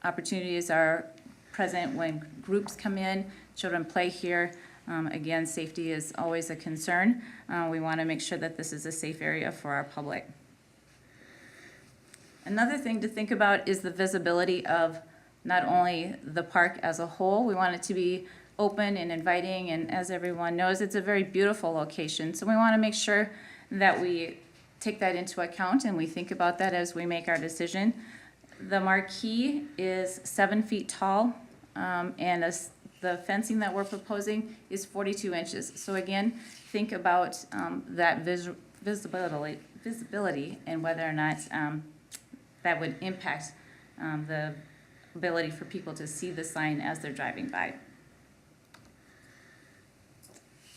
opportunities are present when groups come in. Children play here. Again, safety is always a concern. We want to make sure that this is a safe area for our public. Another thing to think about is the visibility of not only the park as a whole. We want it to be open and inviting, and as everyone knows, it's a very beautiful location. So we want to make sure that we take that into account and we think about that as we make our decision. The marquee is 7 feet tall, and the fencing that we're proposing is 42 inches. So again, think about that visibility and whether or not that would impact the ability for people to see the sign as they're driving by.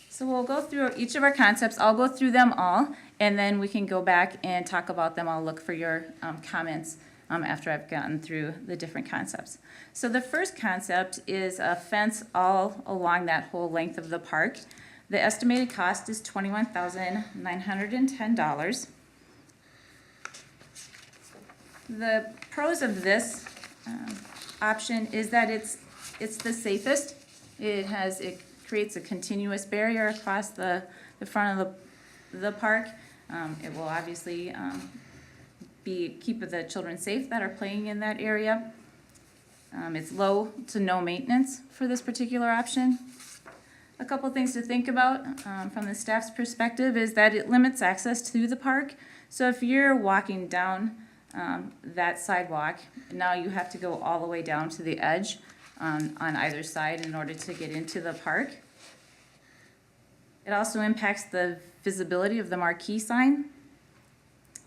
So we'll go through each of our concepts. I'll go through them all, and then we can go back and talk about them. I'll look for your comments after I've gotten through the different concepts. So the first concept is a fence all along that whole length of the park. The estimated cost is $21,910. The pros of this option is that it's the safest. It creates a continuous barrier across the front of the park. It will obviously keep the children safe that are playing in that area. It's low to no maintenance for this particular option. A couple things to think about from the staff's perspective is that it limits access to the park. So if you're walking down that sidewalk, now you have to go all the way down to the edge on either side in order to get into the park. It also impacts the visibility of the marquee sign.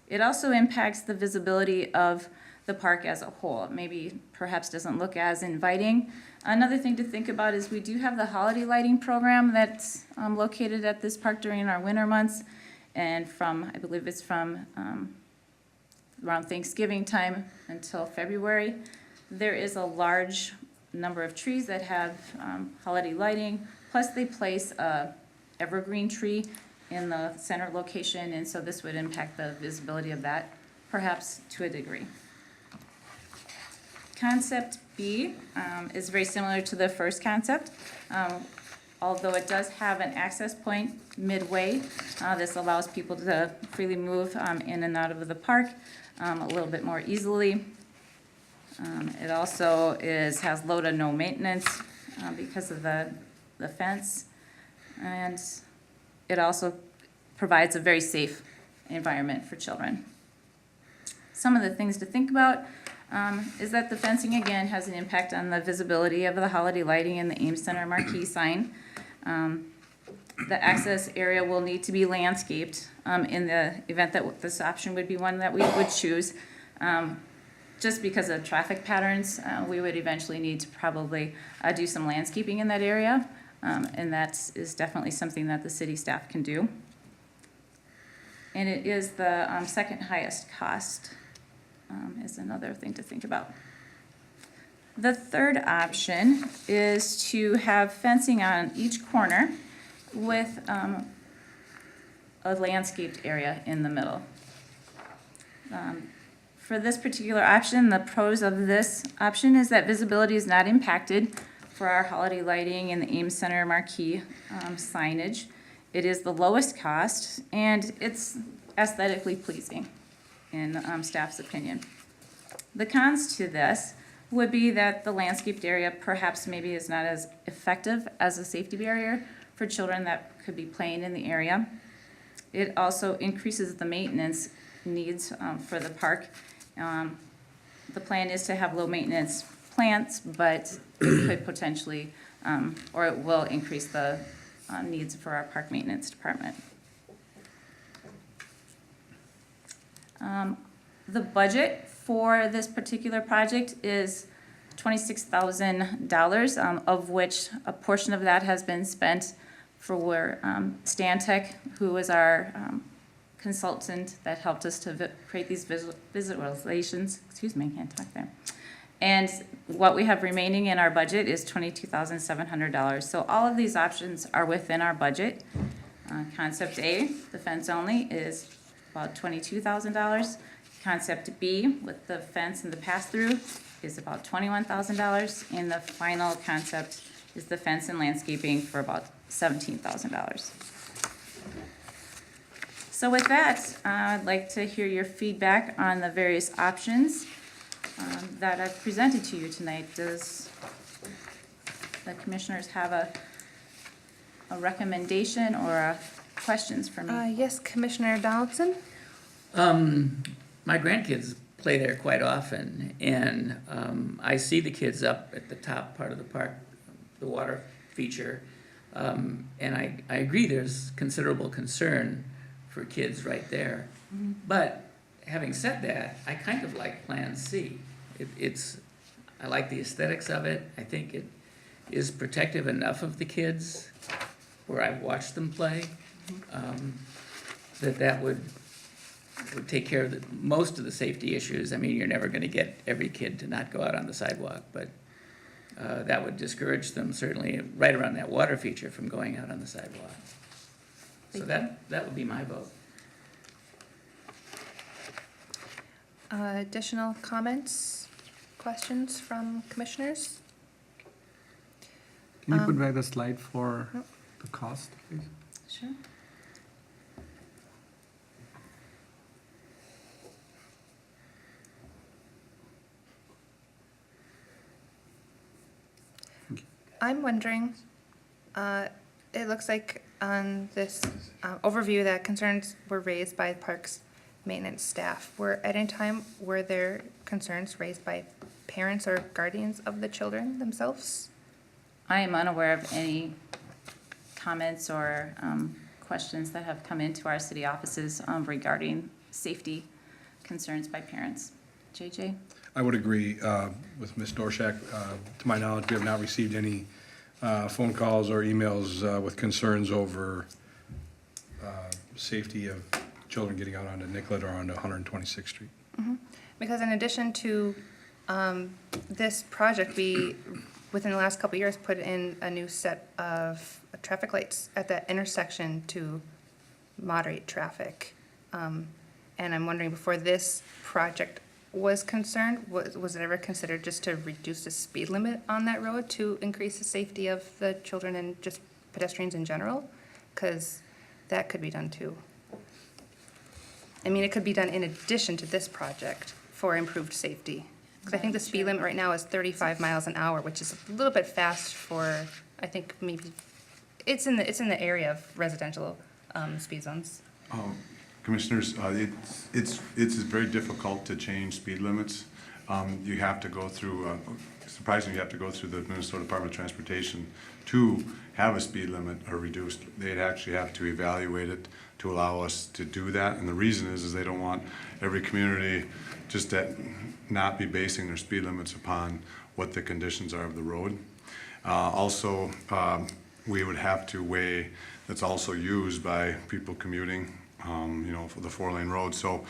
It also impacts the visibility of the park as a whole. Maybe perhaps doesn't look as inviting. Another thing to think about is we do have the holiday lighting program that's located at this park during our winter months, and I believe it's from around Thanksgiving time until February. There is a large number of trees that have holiday lighting, plus they place a evergreen tree in the center location, and so this would impact the visibility of that, perhaps to a degree. Concept B is very similar to the first concept. Although it does have an access point midway, this allows people to freely move in and out of the park a little bit more easily. It also has low to no maintenance because of the fence. And it also provides a very safe environment for children. Some of the things to think about is that the fencing, again, has an impact on the visibility of the holiday lighting and the Ames Center marquee sign. The access area will need to be landscaped in the event that this option would be one that we would choose. Just because of traffic patterns, we would eventually need to probably do some landscaping in that area. And that is definitely something that the city staff can do. And it is the second highest cost, is another thing to think about. The third option is to have fencing on each corner with a landscaped area in the middle. For this particular option, the pros of this option is that visibility is not impacted for our holiday lighting and the Ames Center marquee signage. It is the lowest cost, and it's aesthetically pleasing in staff's opinion. The cons to this would be that the landscaped area perhaps maybe is not as effective as a safety barrier for children that could be playing in the area. It also increases the maintenance needs for the park. The plan is to have low maintenance plants, but it could potentially, or it will increase the needs for our park maintenance department. The budget for this particular project is $26,000, of which a portion of that has been spent for Stantec, who is our consultant that helped us to create these visualizations. Excuse me, I can't talk there. And what we have remaining in our budget is $22,700. So all of these options are within our budget. Concept A, the fence only, is about $22,000. Concept B, with the fence and the pass-through, is about $21,000. And the final concept is the fence and landscaping for about $17,000. So with that, I'd like to hear your feedback on the various options that I've presented to you tonight. Does the commissioners have a recommendation or questions for me? Yes, Commissioner Donaldson? My grandkids play there quite often, and I see the kids up at the top part of the park, the water feature, and I agree there's considerable concern for kids right there. Mm-hmm. But having said that, I kind of like Plan C. I like the aesthetics of it. I think it is protective enough of the kids where I've watched them play, that would take care of most of the safety issues. I mean, you're never gonna get every kid to not go out on the sidewalk, but that would discourage them certainly right around that water feature from going out on the sidewalk. So that would be my vote. Additional comments, questions from commissioners? Can you put back the slide for the cost, please? Sure. I'm wondering, it looks like on this overview that concerns were raised by parks maintenance staff. At any time, were there concerns raised by parents or guardians of the children themselves? I am unaware of any comments or questions that have come into our city offices regarding safety concerns by parents. JJ? I would agree with Ms. Dorshak. To my knowledge, we have not received any phone calls or emails with concerns over safety of children getting out onto Nicollet or onto 126th Street. Mm-hmm. Because in addition to this project, we, within the last couple of years, put in a new set of traffic lights at that intersection to moderate traffic. And I'm wondering, before this project was concerned, was it ever considered just to reduce the speed limit on that road to increase the safety of the children and just pedestrians in general? Because that could be done too. I mean, it could be done in addition to this project for improved safety. Because I think the speed limit right now is 35 miles an hour, which is a little bit fast for, I think maybe, it's in the area of residential speed zones. Commissioners, it's very difficult to change speed limits. You have to go through, surprisingly, you have to go through the Minnesota Department of Transportation to have a speed limit or reduced. They'd actually have to evaluate it to allow us to do that. And the reason is they don't want every community just to not be basing their speed limits upon what the conditions are of the road. Also, we would have to weigh that's also used by people commuting, for the 4-lane road. So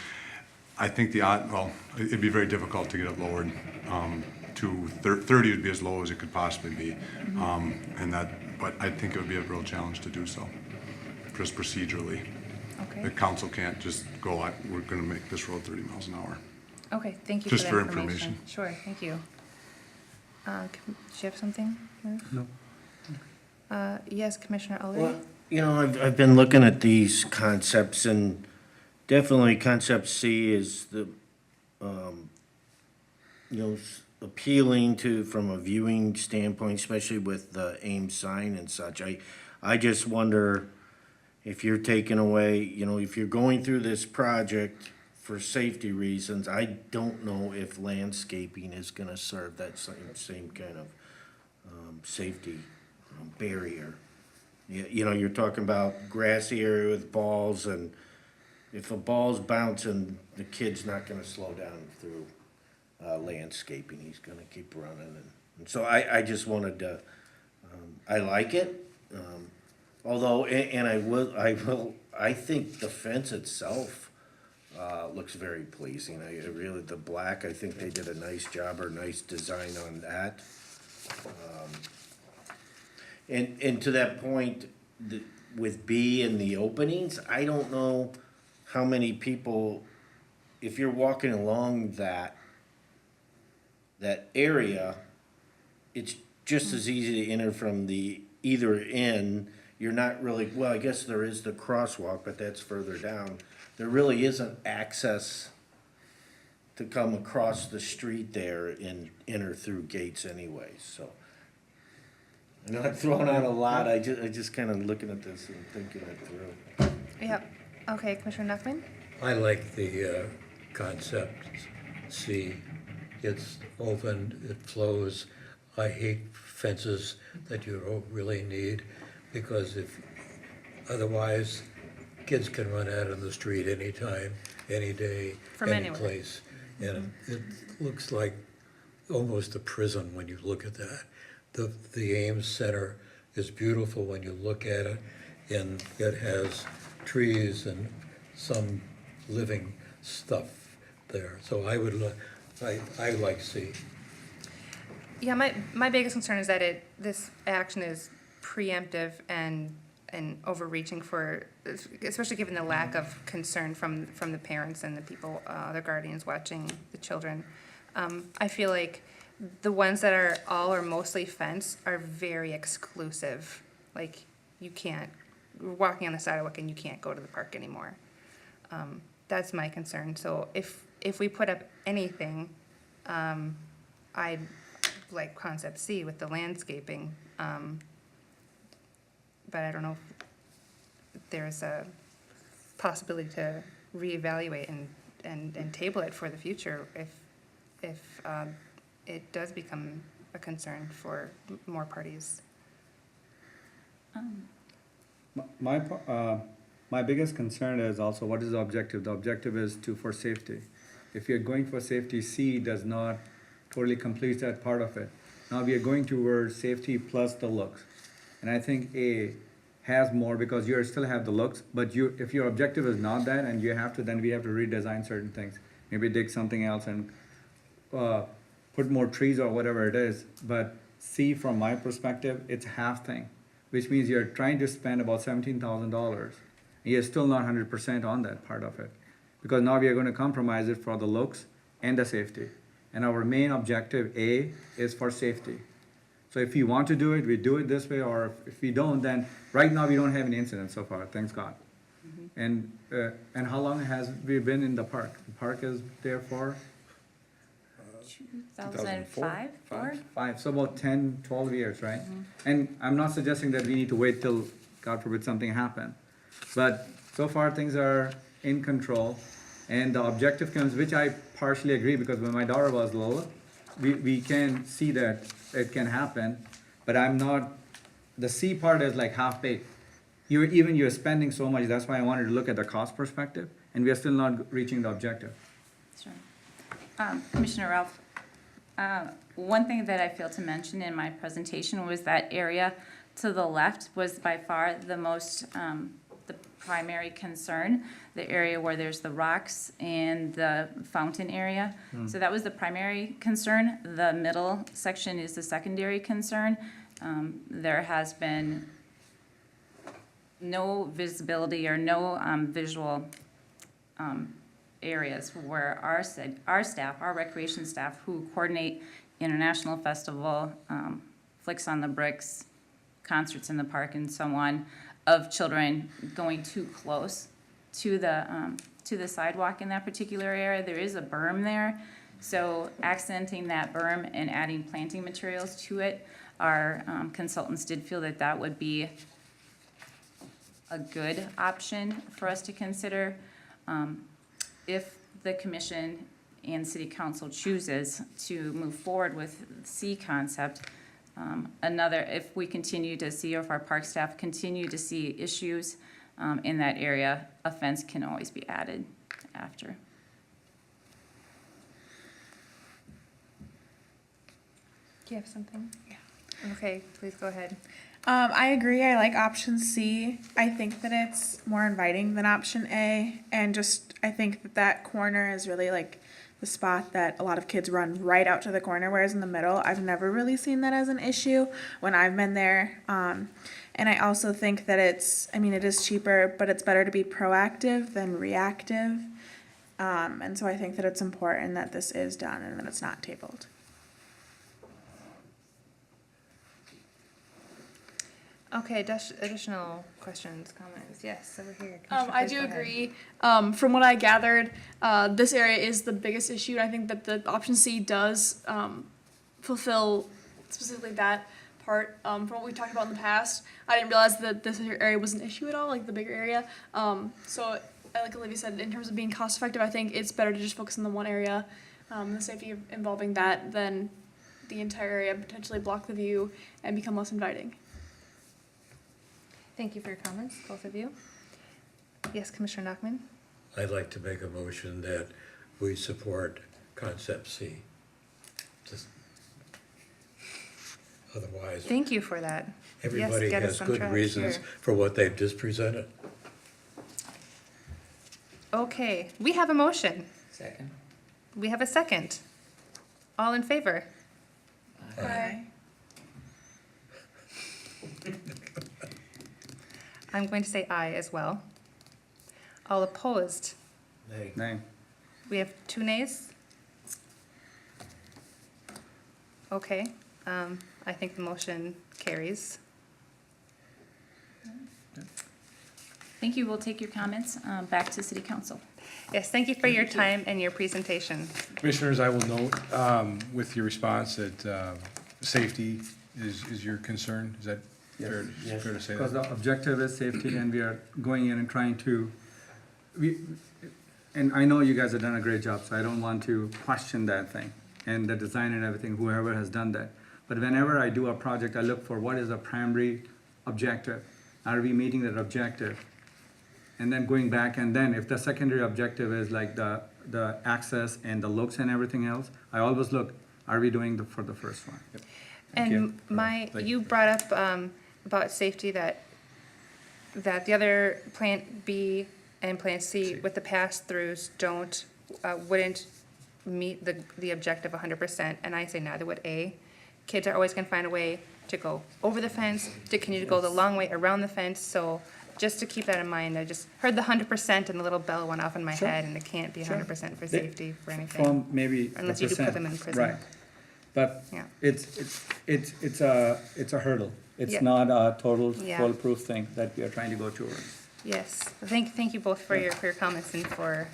I think it'd be very difficult to get it lowered to 30 would be as low as it could possibly be. But I think it would be a real challenge to do so, just procedurally. Okay. The council can't just go, we're gonna make this road 30 miles an hour. Okay, thank you Just for that for information. information. Sure, thank you. Do you have something? Ruth? No. Yes, Commissioner Well, Ulrich? you know, I've been looking at these concepts, and definitely concept C is the, you know, appealing to, from a viewing standpoint, especially with the AIM sign and such. I just wonder if you're taking away, you know, if you're going through this project for safety reasons, I don't know if landscaping is gonna serve that same kind of, safety barrier. You know, you're talking about grassy area with balls, and if a ball's bouncing, the kid's not gonna slow down through landscaping. He's gonna keep running, and so I just wanted to. I like it, although, and I think the fence itself looks very pleasing. I really, the black, I think they did a nice job or nice design on that. And to that point, with B and the openings, I don't know how many people, if you're walking along that area, it's just as easy to enter from the either end. You're not really, well, I guess there is the crosswalk, but that's further down. There really isn't access to come across the street there and enter through gates anyways, so. I know I'm throwing out a lot, I just kind of looking at this and thinking it through. Yep. Okay, Commissioner Nuckman? I like the concept C. It's open, it flows. I hate fences that you don't really need, because if, otherwise, kids can run out on the street anytime, any day, From any anywhere. place. And it looks like almost a prison when you look at that. The Ames Center is beautiful when you look at it, and it has trees and some living stuff there. So I would, I like C. Yeah, my biggest concern is that this action is preemptive and overreaching for, especially given the lack of concern from the parents and the people, the guardians watching the children. I feel like the ones that are all or mostly fenced are very exclusive. Like, you can't, you're walking on the sidewalk and you can't go to the park anymore. That's my concern. So if we put up anything, I'd like concept C with the landscaping. But I don't know if there's a possibility to reevaluate and table it for the future if it does become a concern for more parties. My biggest concern is also, what is the objective? The objective is for safety. If you're going for safety, C does not totally complete that part of it. Now we are going towards safety plus the looks. And I think A has more, because you still have the looks, but if your objective is not that, and then we have to redesign certain things. Maybe dig something else and put more trees or whatever it is. But C, from my perspective, it's half thing, which means you're trying to spend about $17,000. You're still not 100% on that part of it, because now we are going to compromise it for the looks and the safety. And our main objective, A, is for safety. So if you want to do it, we do it this way, or if we don't, then right now we don't have any incidents so far, thanks God. And how long has we been in the park? The park is there for? 2005, 5, so about 10, 12 years, right? And I'm not suggesting that we need to wait till, God forbid, something happen. But so far, things are in control, and the objective comes, which I partially agree, because when my daughter was little, we can see that it can happen, but I'm not, the C part is like half-baked. You're spending so much, that's why I wanted to look at the cost perspective, and we are still not reaching the objective. Sure. Commissioner Ralph, one thing that I failed to mention in my presentation was that area to the left was by far the most, the primary concern, the area where there's the rocks and the fountain area. So that was the primary concern. The middle section is the secondary concern. There has been no visibility or no visual areas where our staff, our recreation staff who coordinate International Festival, Flicks on the Bricks, concerts in the park and so on, of children going too close to the sidewalk in that particular area. There is a berm there, so accenting that berm and adding planting materials to it, our consultants did feel that that would be a good option for us to consider. If the commission and city council chooses to move forward with C concept, if we continue to see, or if our park staff continue to see issues in that area, a fence can always be added after. Do you have something? Yeah. Okay, please go ahead. I agree. I like option C. I think that it's more inviting than option A. And I think that that corner is really like the spot that a lot of kids run right out to the corner, whereas in the middle, I've never really seen that as an issue when I've been there. And I also think that it is cheaper, but it's better to be proactive than reactive. And so I think that it's important that this is done and that it's not tabled. Okay, additional questions, comments? Yes, over here. I do agree. From what I gathered, this area is the biggest issue, and I think that the option C does fulfill specifically that part. From what we talked about in the past, I didn't realize that this area was an issue at all, like the bigger area. So, like Olivia said, in terms of being cost effective, I think it's better to just focus on the one area, the safety involving that, than the entire area potentially block the view and become less inviting. Thank you for your comments, both of you. Yes, Commissioner Nachman? I'd like to make a motion that we support concept C. Just otherwise, Thank you for that. everybody Yes, get us has on good track reasons here. for what they've just presented. Okay, we have a motion. Second. We have a second. All in favor? Aye. I'm going to say aye as well. All opposed? Nay. Nay. We have 2 nays? Okay, I think the motion carries. Thank you. We'll take your comments back to city council. Yes, thank you for your time and your presentation. Commissioners, I will note with your response that safety is your concern. Is that fair to say Because that? the objective is safety, and we are going in and trying to, and I know you guys have done a great job, so I don't want to question that thing, and the design and everything, whoever has done that. But whenever I do a project, I look for what is the primary objective. Are we meeting that objective? And then going back, and then if the secondary objective is like the access and the looks and everything else, I always look, are we doing for the first one? Yep. Thank you. And you brought up about safety, that the other Plant B and Plant C with the pass-throughs wouldn't meet the objective 100%, and I say neither would A. Kids are always gonna find a way to go over the fence, to continue to go the long way around the fence, so just to keep that in mind, I just heard the 100% and the little bell went off in my Sure. head, and it can't be 100% for safety for anything. From maybe the Unless you do put them in percent, prison. right. But Yeah. it's a hurdle. It's Yeah. not a total Yeah. foolproof thing that we are trying to go towards. Yes, thank you both for your comments and for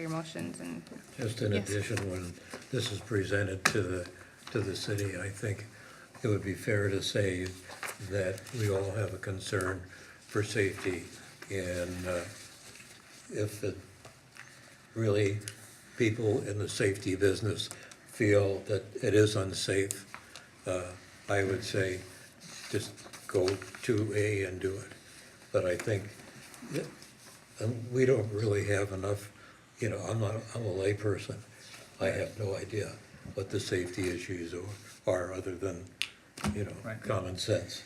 your motions and. Just in Yes. addition, when this is presented to the city, I think it would be fair to say that we all have a concern for safety, and if it really, people in the safety business feel that it is unsafe, I would say just go to A and do it. But I think that, we don't really have enough, I'm a layperson. I have no idea what the safety issues are other than, Right. common sense.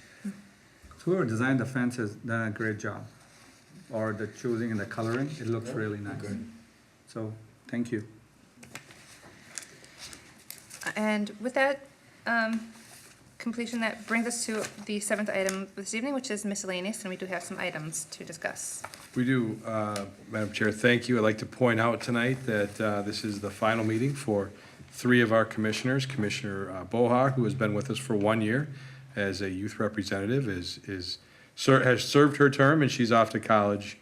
Whoever designed the fence has done a great job, or the choosing and the coloring, it looks really nice. So, thank you. And with that, completion, that brings us to the 7th item this evening, which is miscellaneous, and we do have some items to discuss. We do, Madam Chair, thank you. I'd like to point out tonight that this is the final meeting for 3 of our commissioners. Commissioner Bohar, who has been with us for 1 year as a youth representative, has served her term, and she's off to college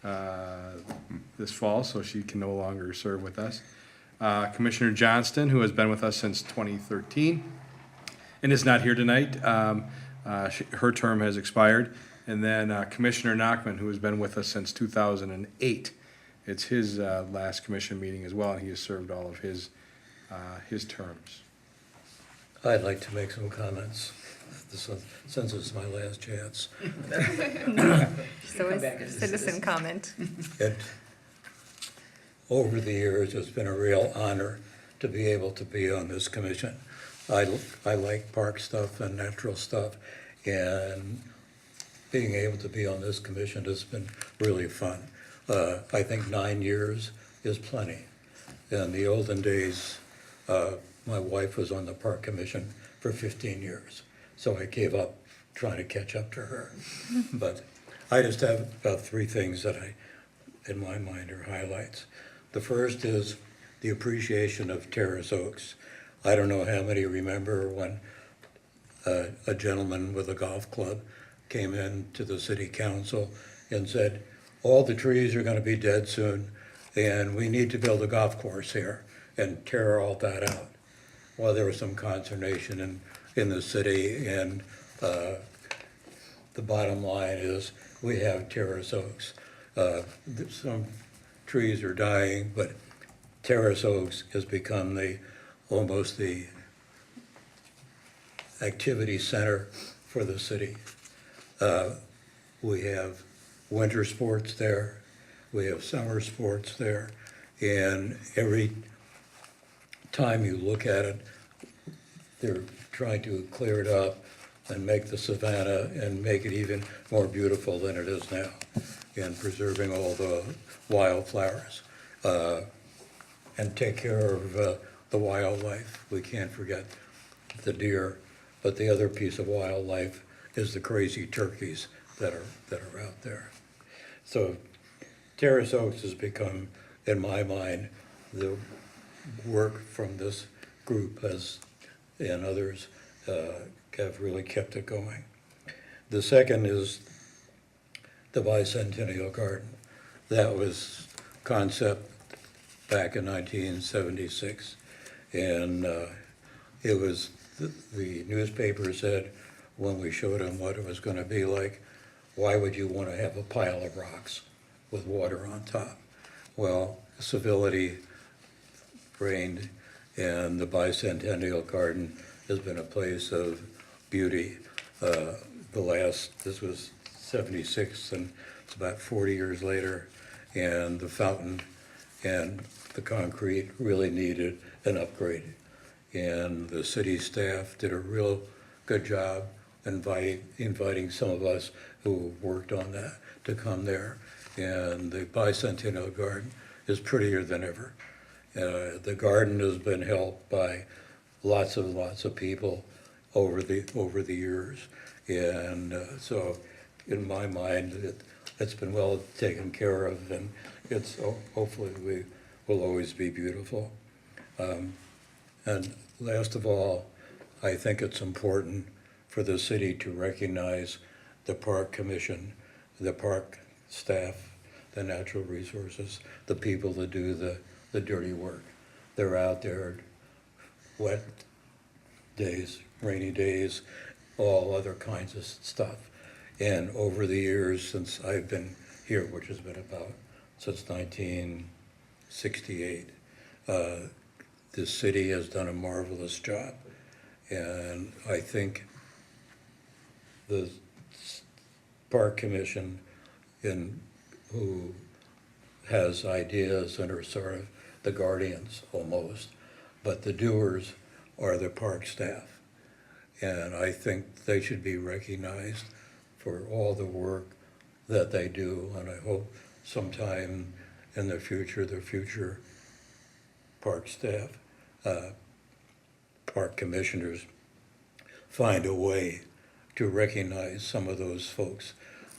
this fall, so she can no longer serve with us. Commissioner Johnston, who has been with us since 2013 and is not here tonight. Her term has expired. And then Commissioner Nachman, who has been with us since 2008. It's his last commission meeting as well, and he has served all of his terms. I'd like to make some comments, since it's my last chance. So it's citizen comment. Over the years, it's been a real honor to be able to be on this commission. I like park stuff and natural stuff, and being able to be on this commission has been really fun. I think 9 years is plenty. In the olden days, my wife was on the park commission for 15 years, so I gave up trying to catch up to her. But I just have about 3 things that in my mind, are highlights. The first is the appreciation of Terrace Oaks. I don't know how many remember when a gentleman with a golf club came in to the city council and said, all the trees are going to be dead soon, and we need to build a golf course here and tear all that out. Well, there was some consternation in the city, and the bottom line is we have Terrace Oaks. Some trees are dying, but Terrace Oaks has become almost the activity center for the city. We have winter sports there, we have summer sports there, and every time you look at it, they're trying to clear it up and make the savanna and make it even more beautiful than it is now, and preserving all the wildflowers, and take care of the wildlife. We can't forget the deer, but the other piece of wildlife is the crazy turkeys that are out there. So Terrace Oaks has become, in my mind, the work from this group and others have really kept it going. The second is the Bicentennial Garden. That was concept back in 1976, and it was the newspaper said when we showed them what it was going to be like, why would you want to have a pile of rocks with water on top? Well, civility reigned, and the Bicentennial Garden has been a place of beauty. This was 76, and it's about 40 years later, and the fountain and the concrete really needed an upgrade. And the city staff did a real good job inviting some of us who worked on that to come there. And the Bicentennial Garden is prettier than ever. The garden has been helped by lots of people over the years. And so in my mind, it's been well taken care of, and it's hopefully will always be beautiful. And last of all, I think it's important for the city to recognize the park commission, the park staff, the natural resources, the people that do the dirty work. They're out there wet days, rainy days, all other kinds of stuff. And over the years since I've been here, which has been since 1968, this city has done a marvelous job. And I think the park commission, who has ideas and are sort of the guardians almost, but the doers are the park staff. And I think they should be recognized for all the work that they do, and I hope sometime in the future park staff, park commissioners find a way to recognize some of those folks.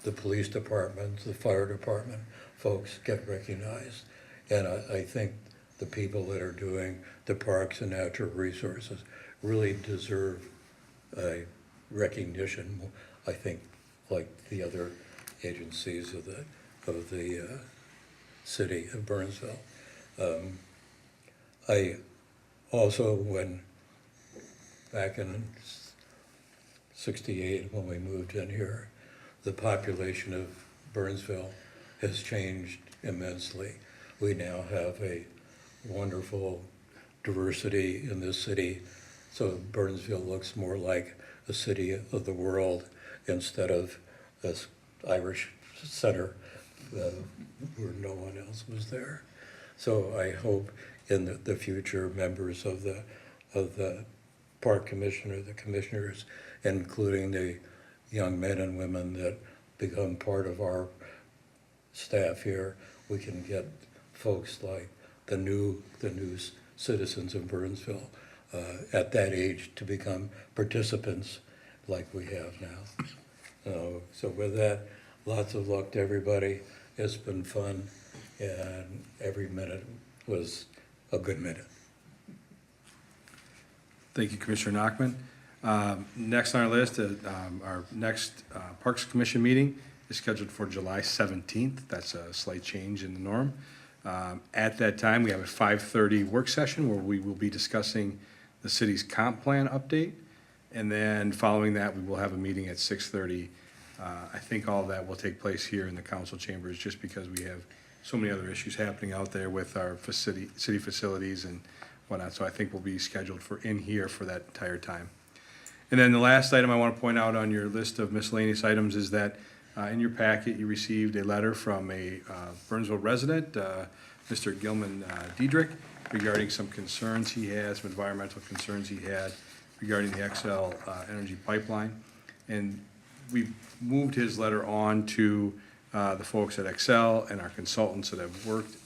The police department, the fire department folks get recognized. And I think the people that are doing the parks and natural resources really deserve a recognition, I think, like the other agencies of the city of Burnsville. I also, back in '68, when we moved in here, the population of Burnsville has changed immensely. We now have a wonderful diversity in this city, so Burnsville looks more like a city of the world instead of this Irish center where no one else was there. So I hope in the future members of the park commissioner, the commissioners, including the young men and women that become part of our staff here, we can get folks like the new citizens of Burnsville at that age to become participants like we have now. So with that, lots of luck to everybody. It's been fun, and every minute was a good minute. Thank you, Commissioner Nachman. Next on our list, our next Parks Commission meeting is scheduled for July 17th. That's a slight change in the norm. At that time, we have a 5:30 work session where we will be discussing the city's comp plan update. And then following that, we will have a meeting at 6:30. I think all of that will take place here in the council chambers just because we have so many other issues happening out there with our city facilities and whatnot. So I think we'll be scheduled for in here for that entire time. And then the last item I want to point out on your list of miscellaneous items is that in your packet, you received a letter from a Burnsville resident, Mr. Gilman Diedrich, regarding some concerns he has, some environmental concerns he had regarding the XL energy pipeline. And we moved his letter on to the folks at XL and our consultants that have worked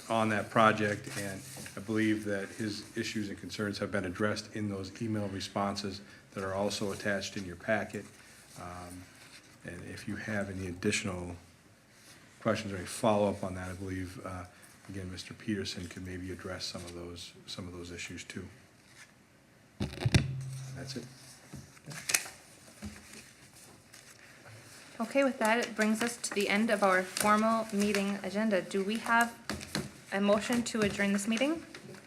on that project. And I believe that his issues and concerns have been addressed in those email responses that are also attached in your packet. And if you have any additional questions or any follow-up on that, I believe, again, Mr. Peterson could maybe address some of those issues too. That's it. Okay, with that, it brings us to the end of our formal meeting agenda. Do we have a motion to adjourn this meeting?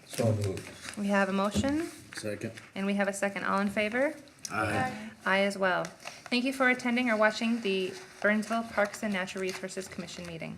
So moved. We have a motion, Second. and we have a second. All in favor? Aye. Aye as well. Thank you for attending or watching the Burnsville Parks and Natural Resources Commission meeting.